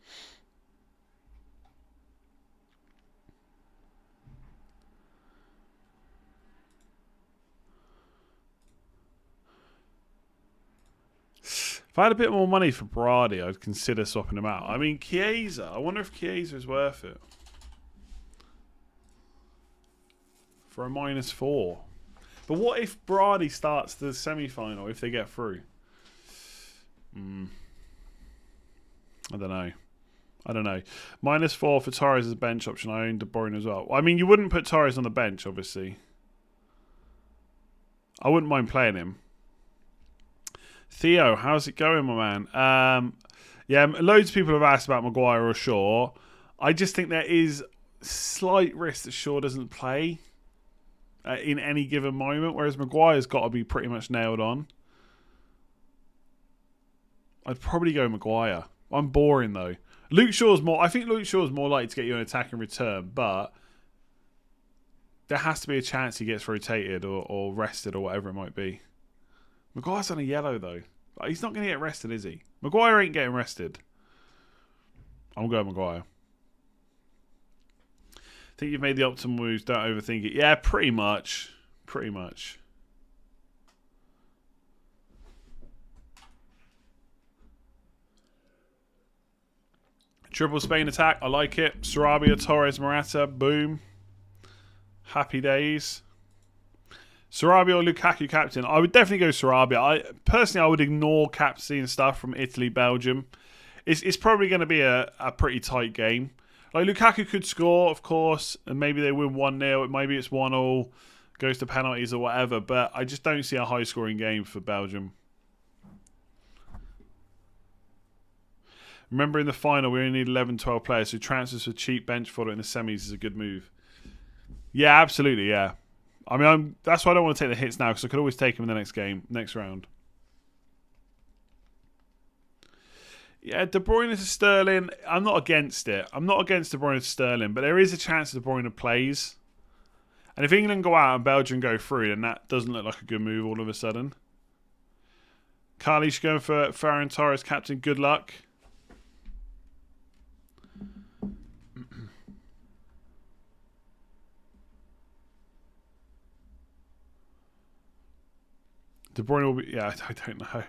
If I had a bit more money for Brady, I'd consider swapping him out. I mean, Chiesa. I wonder if Chiesa is worth it for a -4. But what if Brady starts the semi-final if they get through? I don't know. -4 for Torres as a bench option. I own De Bruyne as well. I mean, you wouldn't put Torres on the bench, obviously. I wouldn't mind playing him. Theo, how's it going, my man? Yeah, loads of people have asked about Maguire or Shaw. I just think there is slight risk that Shaw doesn't play in any given moment, whereas Maguire's got to be pretty much nailed on. I'd probably go Maguire. I'm boring though. I think Luke Shaw's more likely to get you an attack in return, but there has to be a chance he gets rotated or rested or whatever it might be. Maguire's on a yellow though. He's not going to get rested, is he? Maguire ain't getting rested. I'm going Maguire. I think you've made the optimal moves. Don't overthink it. Yeah, pretty much. Pretty much. Triple Spain attack. I like it. Sarabia, Torres, Morata. Boom. Happy days. Sarabia or Lukaku captain? I would definitely go Sarabia. Personally, I would ignore captain stuff from Italy, Belgium. It's probably going to be a pretty tight game. Like, Lukaku could score, of course, and maybe they win 1-0. Maybe it's 1-1, goes to penalties or whatever, but I just don't see a high-scoring game for Belgium. Remember, in the final, we only need 11, 12 players, so transfers for cheap bench fodder in the semis is a good move. Yeah, absolutely, yeah. I mean, that's why I don't want to take the hits now, because I could always take him in the next game, next round. Yeah, De Bruyne to Sterling. I'm not against it. I'm not against De Bruyne to Sterling, but there is a chance De Bruyne plays. And if England go out and Belgium go through, then that doesn't look like a good move all of a sudden. Carly's going for Ferran Torres, captain. Good luck. De Bruyne will be... Yeah, I don't know.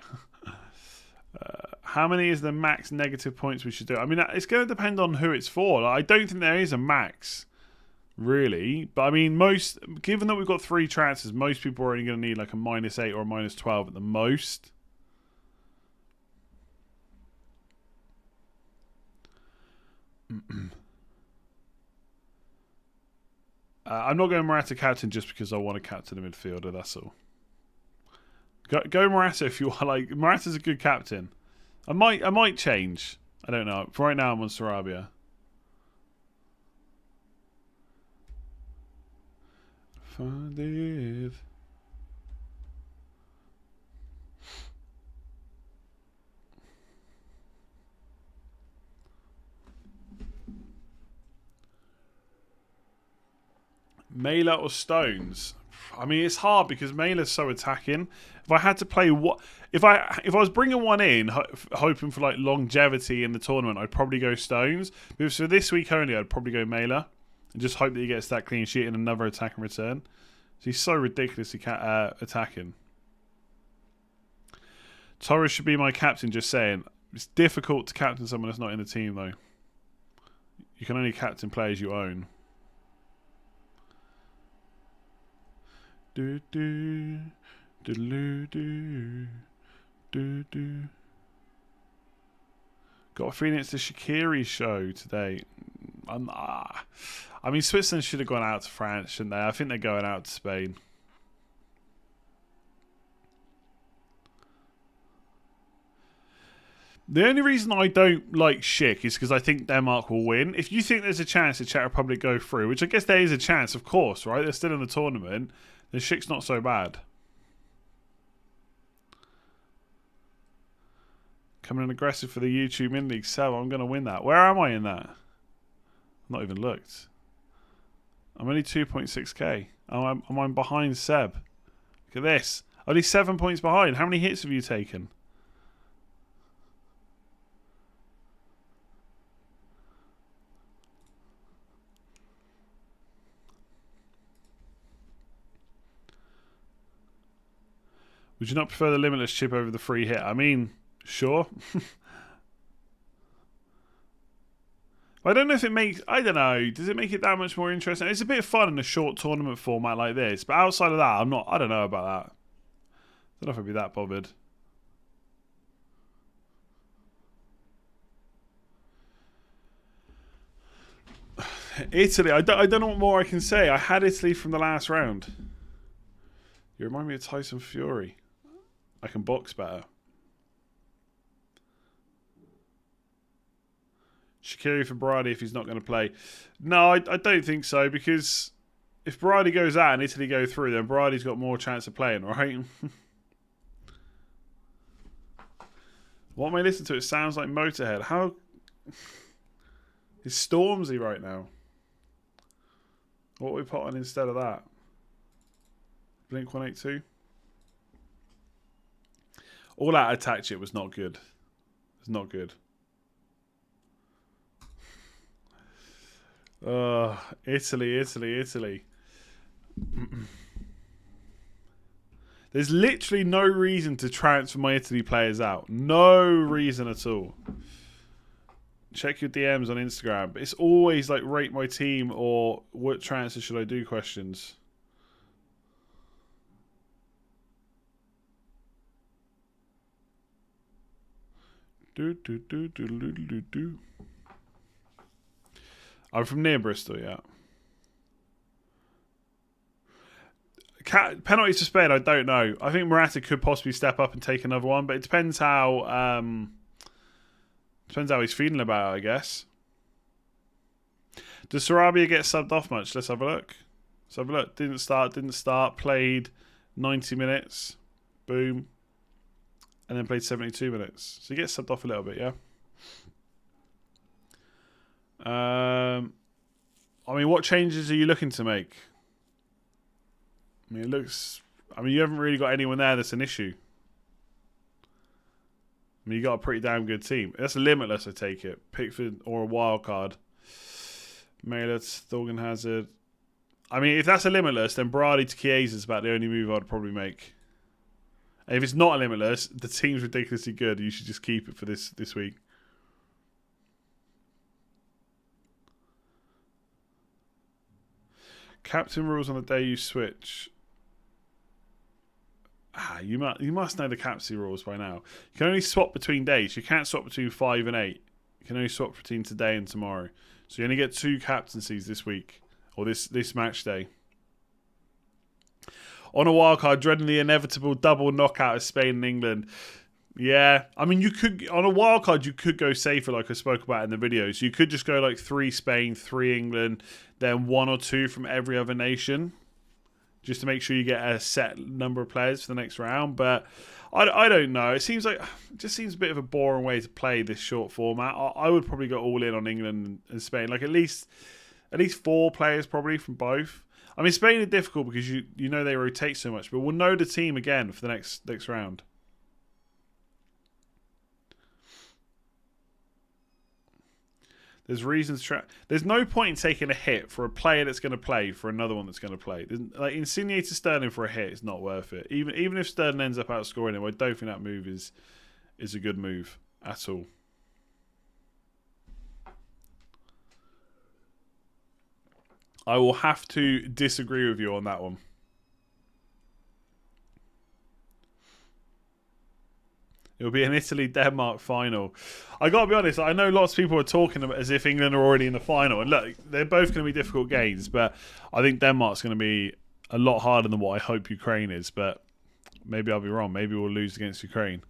How many is the max negative points we should do? I mean, it's going to depend on who it's for. Like, I don't think there is a max, really. But, I mean, given that we've got 3 transfers, most people are only going to need like a -8 or a -12 at the most. I'm not going Morata captain just because I want to captain a midfielder, that's all. Go Morata if you are. Like, Morata's a good captain. I might change. I don't know. For right now, I'm on Sarabia. Find it. Mela or Stones? I mean, it's hard because Mela's so attacking. If I had to play if I was bringing one in, hoping for like longevity in the tournament, I'd probably go Stones. But for this week only, I'd probably go Mela and just hope that he gets that clean sheet and another attack and return. So he's so ridiculously attacking. Torres should be my captain. Just saying, it's difficult to captain someone that's not in the team though. You can only captain players you own. Do do do do do do do. Got a feeling it's the Shaqiri show today. I mean, Switzerland should have gone out to France, shouldn't they? I think they're going out to Spain. The only reason I don't like Schick is because I think Denmark will win. If you think there's a chance the Czech Republic go through, which I guess there is a chance, of course, right? They're still in the tournament. Then Schick's not so bad. Coming in aggressive for the YouTube Min League 7. I'm going to win that. Where am I in that? I've not even looked. I'm only 2.6k. I'm behind Seb. Look at this. Only 7 points behind. How many hits have you taken? Would you not prefer the limitless chip over the free hit? I mean, sure. I don't know if it makes... I don't know. Does it make it that much more interesting? It's a bit of fun in a short tournament format like this. But outside of that, I don't know about that. I don't know if I'd be that bothered. Italy. I don't know what more I can say. I had Italy from the last round. You remind me of Tyson Fury. I can box better. Shaqiri for Berardi if he's not going to play. No, I don't think so, because if Berardi goes out and Italy go through, then Berardi's got more chance of playing, right? What am I listening to? It sounds like Motorhead. How... It's Stormzy right now. What we put on instead of that? Blink 182. All that attack shit was not good. It's not good. Italy. There's literally no reason to transfer my Italy players out. No reason at all. Check your DMs on Instagram. It's always like rate my team or what transfer should I do questions. I'm from near Bristol, yeah. Penalties to Spain, I don't know. I think Morata could possibly step up and take another one, but it depends how he's feeling about it, I guess. Does Sarabia get subbed off much? Let's have a look. Didn't start. Played 90 minutes. Boom. And then played 72 minutes. So he gets subbed off a little bit, yeah? I mean, what changes are you looking to make? I mean, you haven't really got anyone there that's an issue. I mean, you got a pretty damn good team. That's a limitless, I take it. Pickford or a wild card. Maylett, Thorgan Hazard. I mean, if that's a limitless, then Berardi to Chiesa is about the only move I'd probably make. And if it's not a limitless, the team's ridiculously good. You should just keep it for this week. Captain rules on the day you switch. You must know the captaincy rules by now. You can only swap between days. You can't swap between 5 and 8. You can only swap between today and tomorrow. So you only get 2 captaincies this week. Or this match day. On a wildcard, dreading the inevitable double knockout of Spain and England. Yeah, I mean, you could on a wildcard you could go safer, like I spoke about in the videos. You could just go like 3 Spain, 3 England, then 1 or 2 from every other nation, just to make sure you get a set number of players for the next round. But I don't know. It seems a bit of a boring way to play this short format. I would probably go all in on England and Spain, like at least 4 players probably from both. I mean, Spain are difficult because you know they rotate so much, but we'll know the team again for the next round. There's reasons. There's no point in taking a hit for a player that's going to play for another one that's going to play. Like Insigne to Sterling for a hit is not worth it. Even if Sterling ends up outscoring him, I don't think that move is a good move at all. I will have to disagree with you on that one. It'll be an Italy-Denmark final. I got to be honest, I know lots of people are talking about as if England are already in the final. And look, they're both going to be difficult games, but I think Denmark's going to be a lot harder than what I hope Ukraine is. But maybe I'll be wrong. Maybe we'll lose against Ukraine.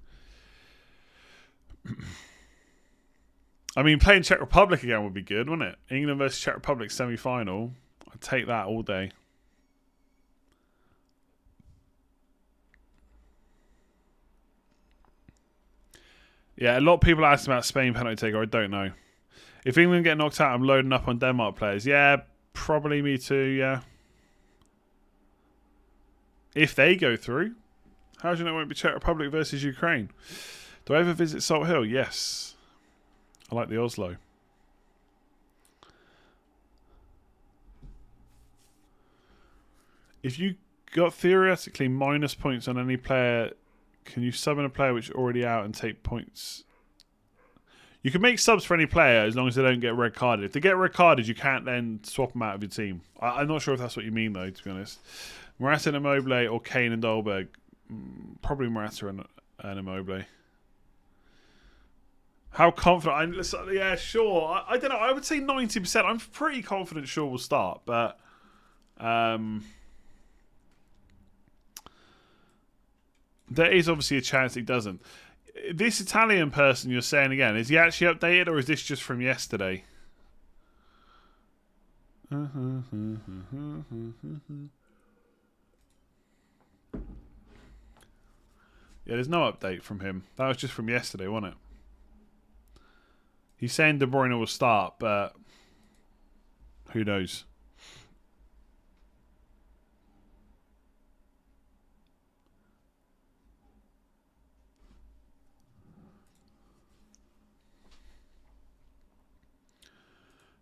I mean, playing Czech Republic again would be good, wouldn't it? England versus Czech Republic semi-final. I'd take that all day. Yeah, a lot of people ask about Spain penalty taker. I don't know. If England get knocked out, I'm loading up on Denmark players. Yeah, probably me too, yeah. If they go through, how do you know it won't be Czech Republic versus Ukraine? Do I ever visit Salt Hill? Yes. I like the Oslo. If you got theoretically minus points on any player, can you sub in a player which is already out and take points? You can make subs for any player as long as they don't get red carded. If they get red carded, you can't then swap them out of your team. I'm not sure if that's what you mean, though, to be honest. Morata and Immobile or Kane and Dolberg? Probably Morata and Immobile. How confident? Yeah, sure. I don't know. I would say 90%. I'm pretty confident Shaw will start, but there is obviously a chance he doesn't. This Italian person you're saying again, is he actually updated or is this just from yesterday? Yeah, there's no update from him. That was just from yesterday, wasn't it? He's saying De Bruyne will start, but who knows?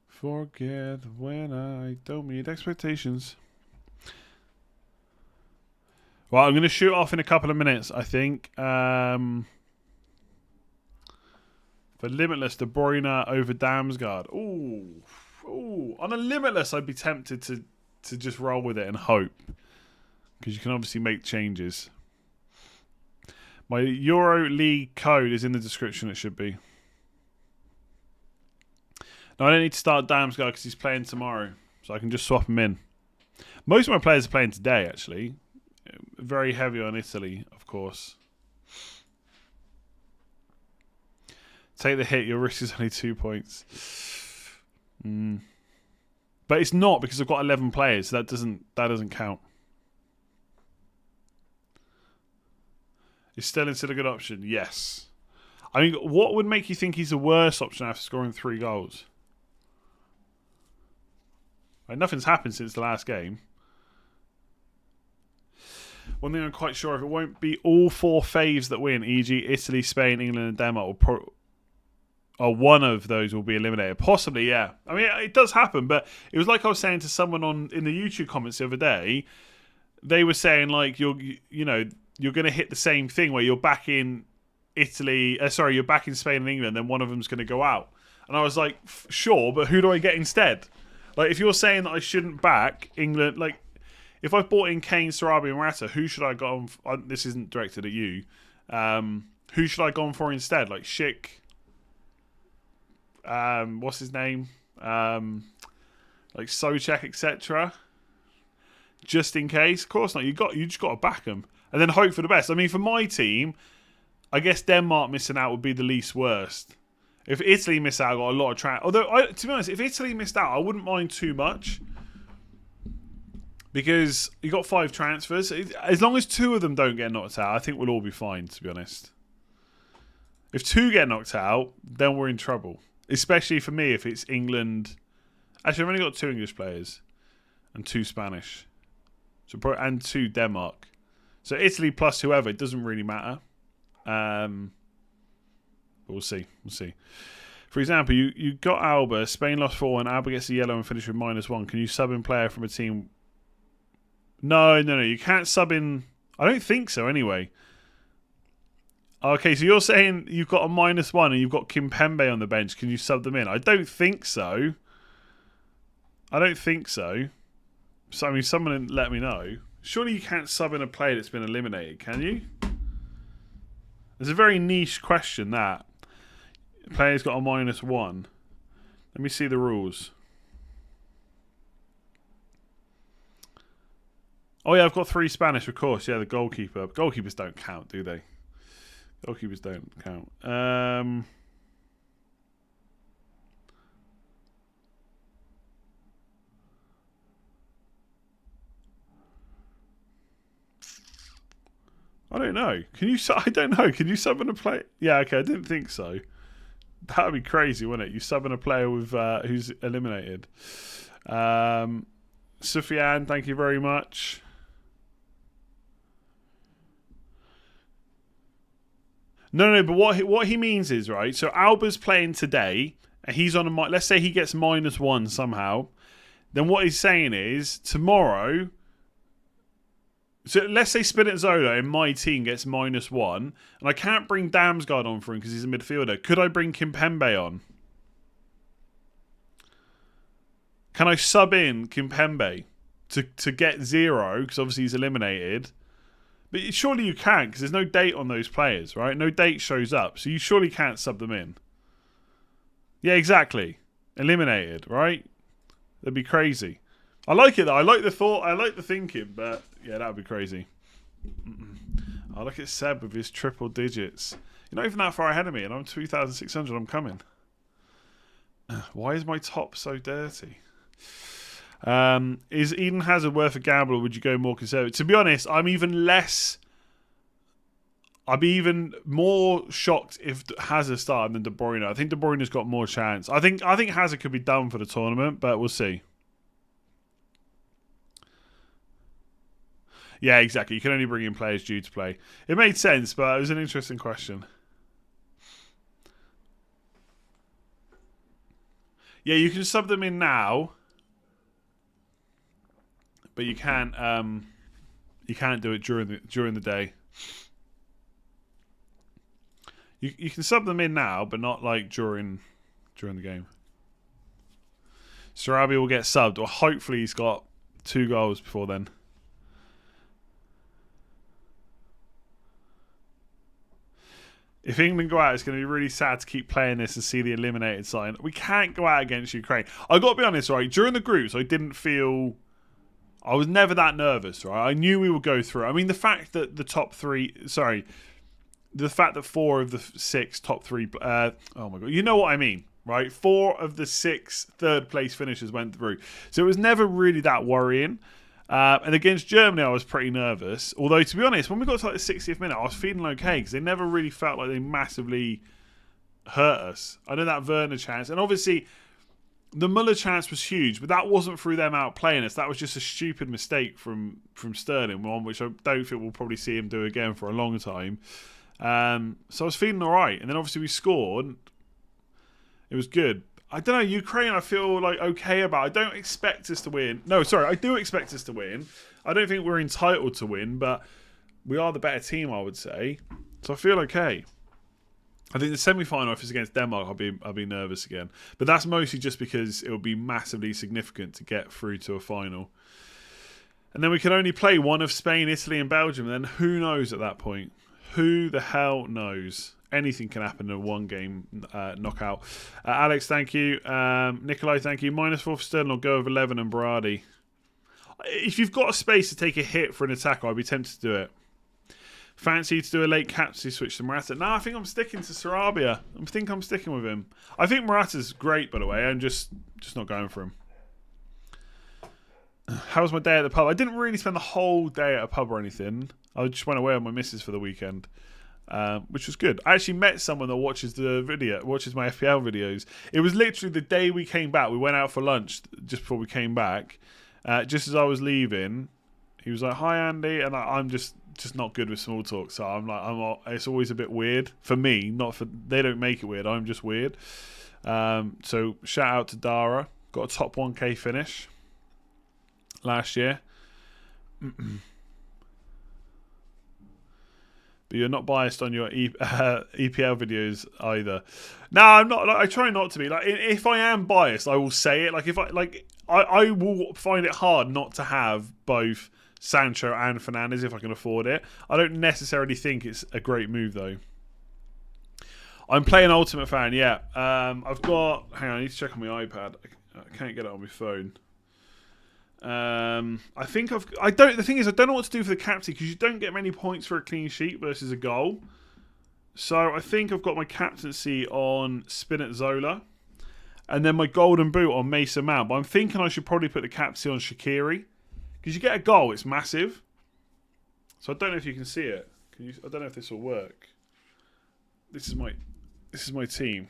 Forget when I don't meet expectations. Well, I'm going to shoot off in a couple of minutes, I think. For Limitless, De Bruyne over Damsgaard. Ooh. On a Limitless, I'd be tempted to just roll with it and hope. Because you can obviously make changes. My Euro League code is in the description, it should be. No, I don't need to start Damsgaard because he's playing tomorrow. So I can just swap him in. Most of my players are playing today, actually. Very heavy on Italy, of course. Take the hit, your risk is only 2 points. But it's not because I've got 11 players, so that doesn't count. Is Sterling still a good option? Yes. I mean, what would make you think he's a worse option after scoring 3 goals? Like, nothing's happened since the last game. One thing I'm quite sure of, it won't be all 4 faves that win, e.g. Italy, Spain, England and Denmark, or one of those will be eliminated. Possibly, yeah. I mean, it does happen, but it was like I was saying to someone in the YouTube comments the other day. They were saying, like, you're going to hit the same thing where you're back in Italy, you're back in Spain and England, then one of them's going to go out. And I was like, sure, but who do I get instead? Like, if you're saying that I shouldn't back England, like, if I've bought in Kane, Sarabi and Morata, who should I go on? This isn't directed at you. Who should I go on for instead? Like, Schick. What's his name? Like, Souček, etc. Just in case. Of course not. You just got to back them. And then hope for the best. I mean, for my team, I guess Denmark missing out would be the least worst. If Italy missed out, I got a lot of Although, to be honest, if Italy missed out, I wouldn't mind too much. Because you got 5 transfers. As long as 2 of them don't get knocked out, I think we'll all be fine, to be honest. If 2 get knocked out, then we're in trouble. Especially for me if it's England. Actually, I've only got 2 English players. And 2 Spanish. And 2 Denmark. So Italy plus whoever, it doesn't really matter. But we'll see. For example, you got Alba. Spain lost 4 and Alba gets a yellow and finish with -1. Can you sub in player from a team? No. You can't sub in. I don't think so anyway. Okay, so you're saying you've got a -1 and you've got Kimpembe on the bench. Can you sub them in? I don't think so. I don't think so. So, I mean, someone let me know. Surely you can't sub in a player that's been eliminated, can you? It's a very niche question, that. The player's got a -1. Let me see the rules. Oh, yeah, I've got 3 Spanish, of course. Yeah, the goalkeeper. Goalkeepers don't count, do they? Goalkeepers don't count. I don't know. Can you? I don't know. Can you sub in a player? Yeah, okay. I didn't think so. That would be crazy, wouldn't it? You sub in a player with who's eliminated. Sufyan, thank you very much. No, but what he means is, right, so Alba's playing today, and he's on a... Let's say he gets -1 somehow. Then what he's saying is, tomorrow... So let's say Spinazzola in my team gets -1, and I can't bring Damsgaard on for him because he's a midfielder. Could I bring Kimpembe on? Can I sub in Kimpembe to get 0, because obviously he's eliminated? But surely you can, because there's no date on those players, right? No date shows up, so you surely can't sub them in. Yeah, exactly. Eliminated, right? That'd be crazy. I like it, though. I like the thought. I like the thinking, but yeah, that would be crazy. I look at Seb with his triple digits. You're not even that far ahead of me, and I'm 2,600. I'm coming. Why is my top so dirty? Is Eden Hazard worth a gamble, or would you go more conservative? To be honest, I'd be even more shocked if Hazard started than De Bruyne. I think De Bruyne's got more chance. I think Hazard could be done for the tournament, but we'll see. Yeah, exactly. You can only bring in players due to play. It made sense, but it was an interesting question. Yeah, you can sub them in now, but you can't do it during the day. You can sub them in now, but not like during the game. Sarabi will get subbed, or hopefully he's got 2 goals before then. If England go out, it's going to be really sad to keep playing this and see the eliminated sign. We can't go out against Ukraine. I got to be honest, right? During the groups, I didn't feel... I was never that nervous, right? I knew we would go through. I mean, the fact that the top 3... Sorry. The fact that 4 of the 6 top 3... oh my God. You know what I mean, right? 4 of the 6 third-place finishers went through. So it was never really that worrying. And against Germany, I was pretty nervous. Although, to be honest, when we got to like the 60th minute, I was feeling okay because they never really felt like they massively hurt us. I know that Werner chance, and obviously the Muller chance was huge, but that wasn't through them outplaying us. That was just a stupid mistake from Sterling, one which I don't think we'll probably see him do again for a long time. So I was feeling all right, and then obviously we scored. It was good. I don't know, Ukraine I feel like okay about. I don't expect us to win. No, sorry, I do expect us to win. I don't think we're entitled to win, but we are the better team, I would say. So I feel okay. I think the semi-final, if it's against Denmark, I'll be nervous again. But that's mostly just because it will be massively significant to get through to a final. And then we can only play one of Spain, Italy and Belgium. And then who knows at that point? Who the hell knows? Anything can happen in a one-game knockout. Alex, thank you. Nikolai, thank you. -4 for Sterling. I'll go with 11 and Berardi. If you've got a space to take a hit for an attacker, I'd be tempted to do it. Fancy to do a late captaincy switch to Morata? No, I think I'm sticking to Sarabia. I think I'm sticking with him. I think Morata's great, by the way. I'm just not going for him. How was my day at the pub? I didn't really spend the whole day at a pub or anything. I just went away with my missus for the weekend. Which was good. I actually met someone that watches my FPL videos. It was literally the day we came back. We went out for lunch just before we came back. Just as I was leaving, he was like, "Hi, Andy," and I'm just not good with small talk. So I'm like, it's always a bit weird for me. They don't make it weird. I'm just weird. So shout out to Dara. Got a top 1K finish last year. But you're not biased on your EPL videos either. No, I'm not. Like, I try not to be. Like, if I am biased, I will say it. Like, I will find it hard not to have both Sancho and Fernandes if I can afford it. I don't necessarily think it's a great move though. I'm playing Ultimate Fan, yeah. I've got... Hang on, I need to check on my iPad. I can't get it on my phone. I think I don't... The thing is, I don't know what to do for the captain because you don't get many points for a clean sheet versus a goal. So I think I've got my captaincy on Spinazzola. And then my golden boot on Mason Mount. But I'm thinking I should probably put the captaincy on Shaqiri. Because you get a goal, it's massive. So I don't know if you can see it. I don't know if this will work. This is my team.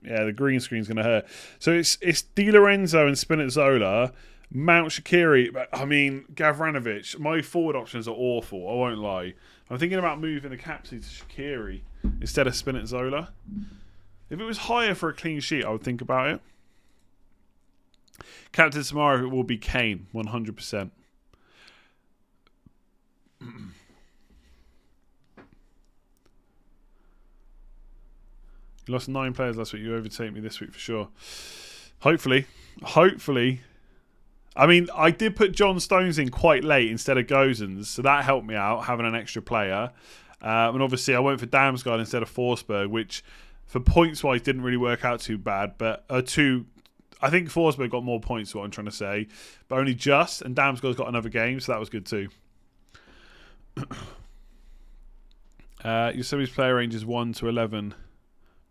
Yeah, the green screen's going to hurt. So it's Di Lorenzo and Spinazzola, Mount, Shaqiri. I mean, Gavranovic. My forward options are awful. I won't lie. I'm thinking about moving the captaincy to Shaqiri instead of Spinazzola. If it was higher for a clean sheet, I would think about it. Captain tomorrow will be Kane, 100%. You lost 9 players last week. You overtake me this week for sure. Hopefully. I mean, I did put John Stones in quite late instead of Gozens, so that helped me out, having an extra player. And obviously, I went for Damsgaard instead of Forsberg, which... For points-wise, didn't really work out too bad, but I think Forsberg got more points, is what I'm trying to say, but only just, and Damsgaard's got another game, so that was good too. Yosemite's player range is 1 to 11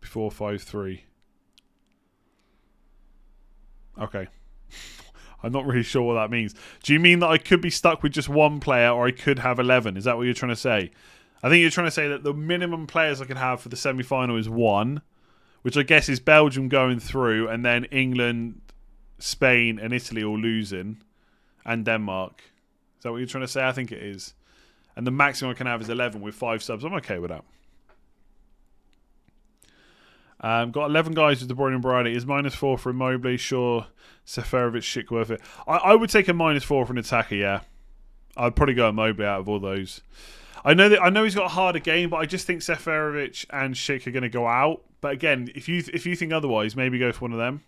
before 5-3. Okay. I'm not really sure what that means. Do you mean that I could be stuck with just one player, or I could have 11? Is that what you're trying to say? I think you're trying to say that the minimum players I can have for the semi-final is 1, which I guess is Belgium going through, and then England, Spain, and Italy all losing, and Denmark. Is that what you're trying to say? I think it is. And the maximum I can have is 11 with 5 subs. I'm okay with that. Got 11 guys with De Bruyne and Briley. Is -4 for Immobile? Sure. Seferovic, shit worth it. I would take a -4 for an attacker, yeah. I'd probably go Immobile out of all those. I know he's got a harder game, but I just think Seferovic and Schick are going to go out. But again, if you think otherwise, maybe go for one of them.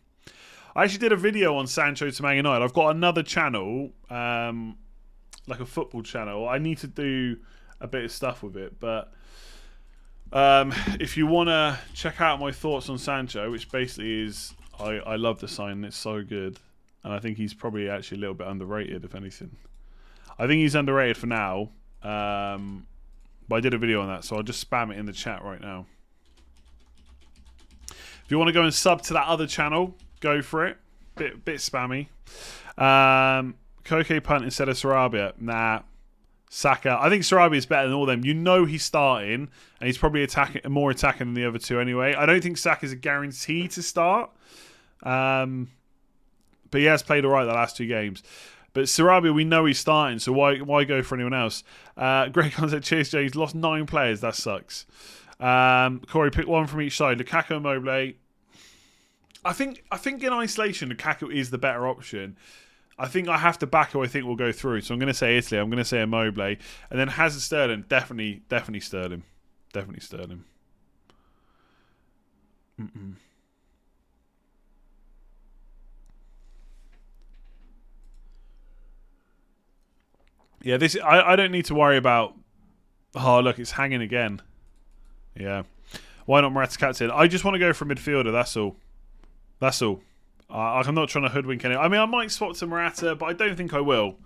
I actually did a video on Sancho to Man United. I've got another channel, like a football channel. I need to do a bit of stuff with it. But if you want to check out my thoughts on Sancho, which basically is, I love the sign. It's so good. And I think he's probably actually a little bit underrated, if anything. I think he's underrated for now. But I did a video on that, so I'll just spam it in the chat right now. If you want to go and sub to that other channel, go for it. Bit spammy. Koke punt instead of Sarabia. Nah. Saka. I think Sarabia is better than all of them. You know he's starting, and he's probably more attacking than the other two anyway. I don't think Saka is a guarantee to start. But he has played alright the last 2 games. But Sarabia, we know he's starting, so why go for anyone else? Greg Hunt said, cheers, Jay. He's lost 9 players. That sucks. Corey, pick one from each side. Lukaku and Mobley. I think in isolation, Lukaku is the better option. I think I have to back who I think will go through. So I'm going to say Italy. I'm going to say Immobile. And then Hazard, Sterling. Definitely Sterling. Definitely Sterling. Yeah, this I don't need to worry about. Oh, look, it's hanging again. Yeah. Why not Morata's captain? I just want to go for a midfielder, that's all. That's all. I'm not trying to hoodwink anyone. I mean, I might swap to Morata, but I don't think I will.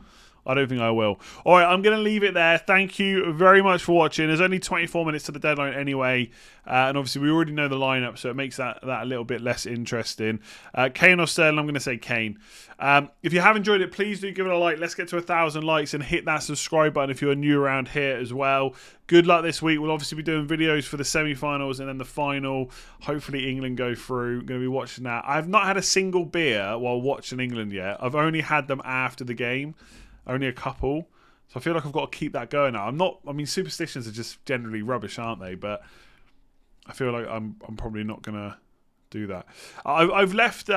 I don't think I will. All right, I'm going to leave it there. Thank you very much for watching. There's only 24 minutes to the deadline anyway. And obviously, we already know the lineup, so it makes that a little bit less interesting. Kane or Sterling, I'm going to say Kane. If you have enjoyed it, please do give it a like. Let's get to 1,000 likes and hit that subscribe button if you're new around here as well. Good luck this week. We'll obviously be doing videos for the semi-finals and then the final. Hopefully, England go through. I'm going to be watching that. I've not had a single beer while watching England yet. I've only had them after the game. Only a couple. So I feel like I've got to keep that going now. I mean, superstitions are just generally rubbish, aren't they? But I feel like I'm probably not going to do that. I've left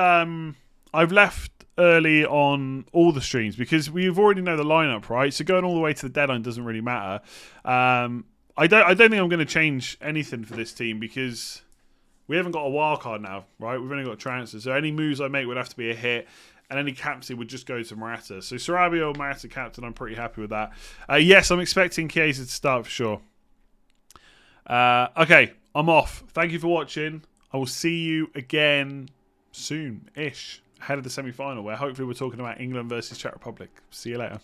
early on all the streams because we've already know the lineup, right? So going all the way to the deadline doesn't really matter. I don't think I'm going to change anything for this team because we haven't got a wild card now, right? We've only got transfers. So any moves I make would have to be a hit. and any captain would just go to Morata. So Sarabia or Morata captain, I'm pretty happy with that. Yes, I'm expecting Chiesa to start for sure. Okay, I'm off. Thank you for watching. I will see you again soon-ish, ahead of the semi-final, where hopefully we're talking about England versus Czech Republic. See you later.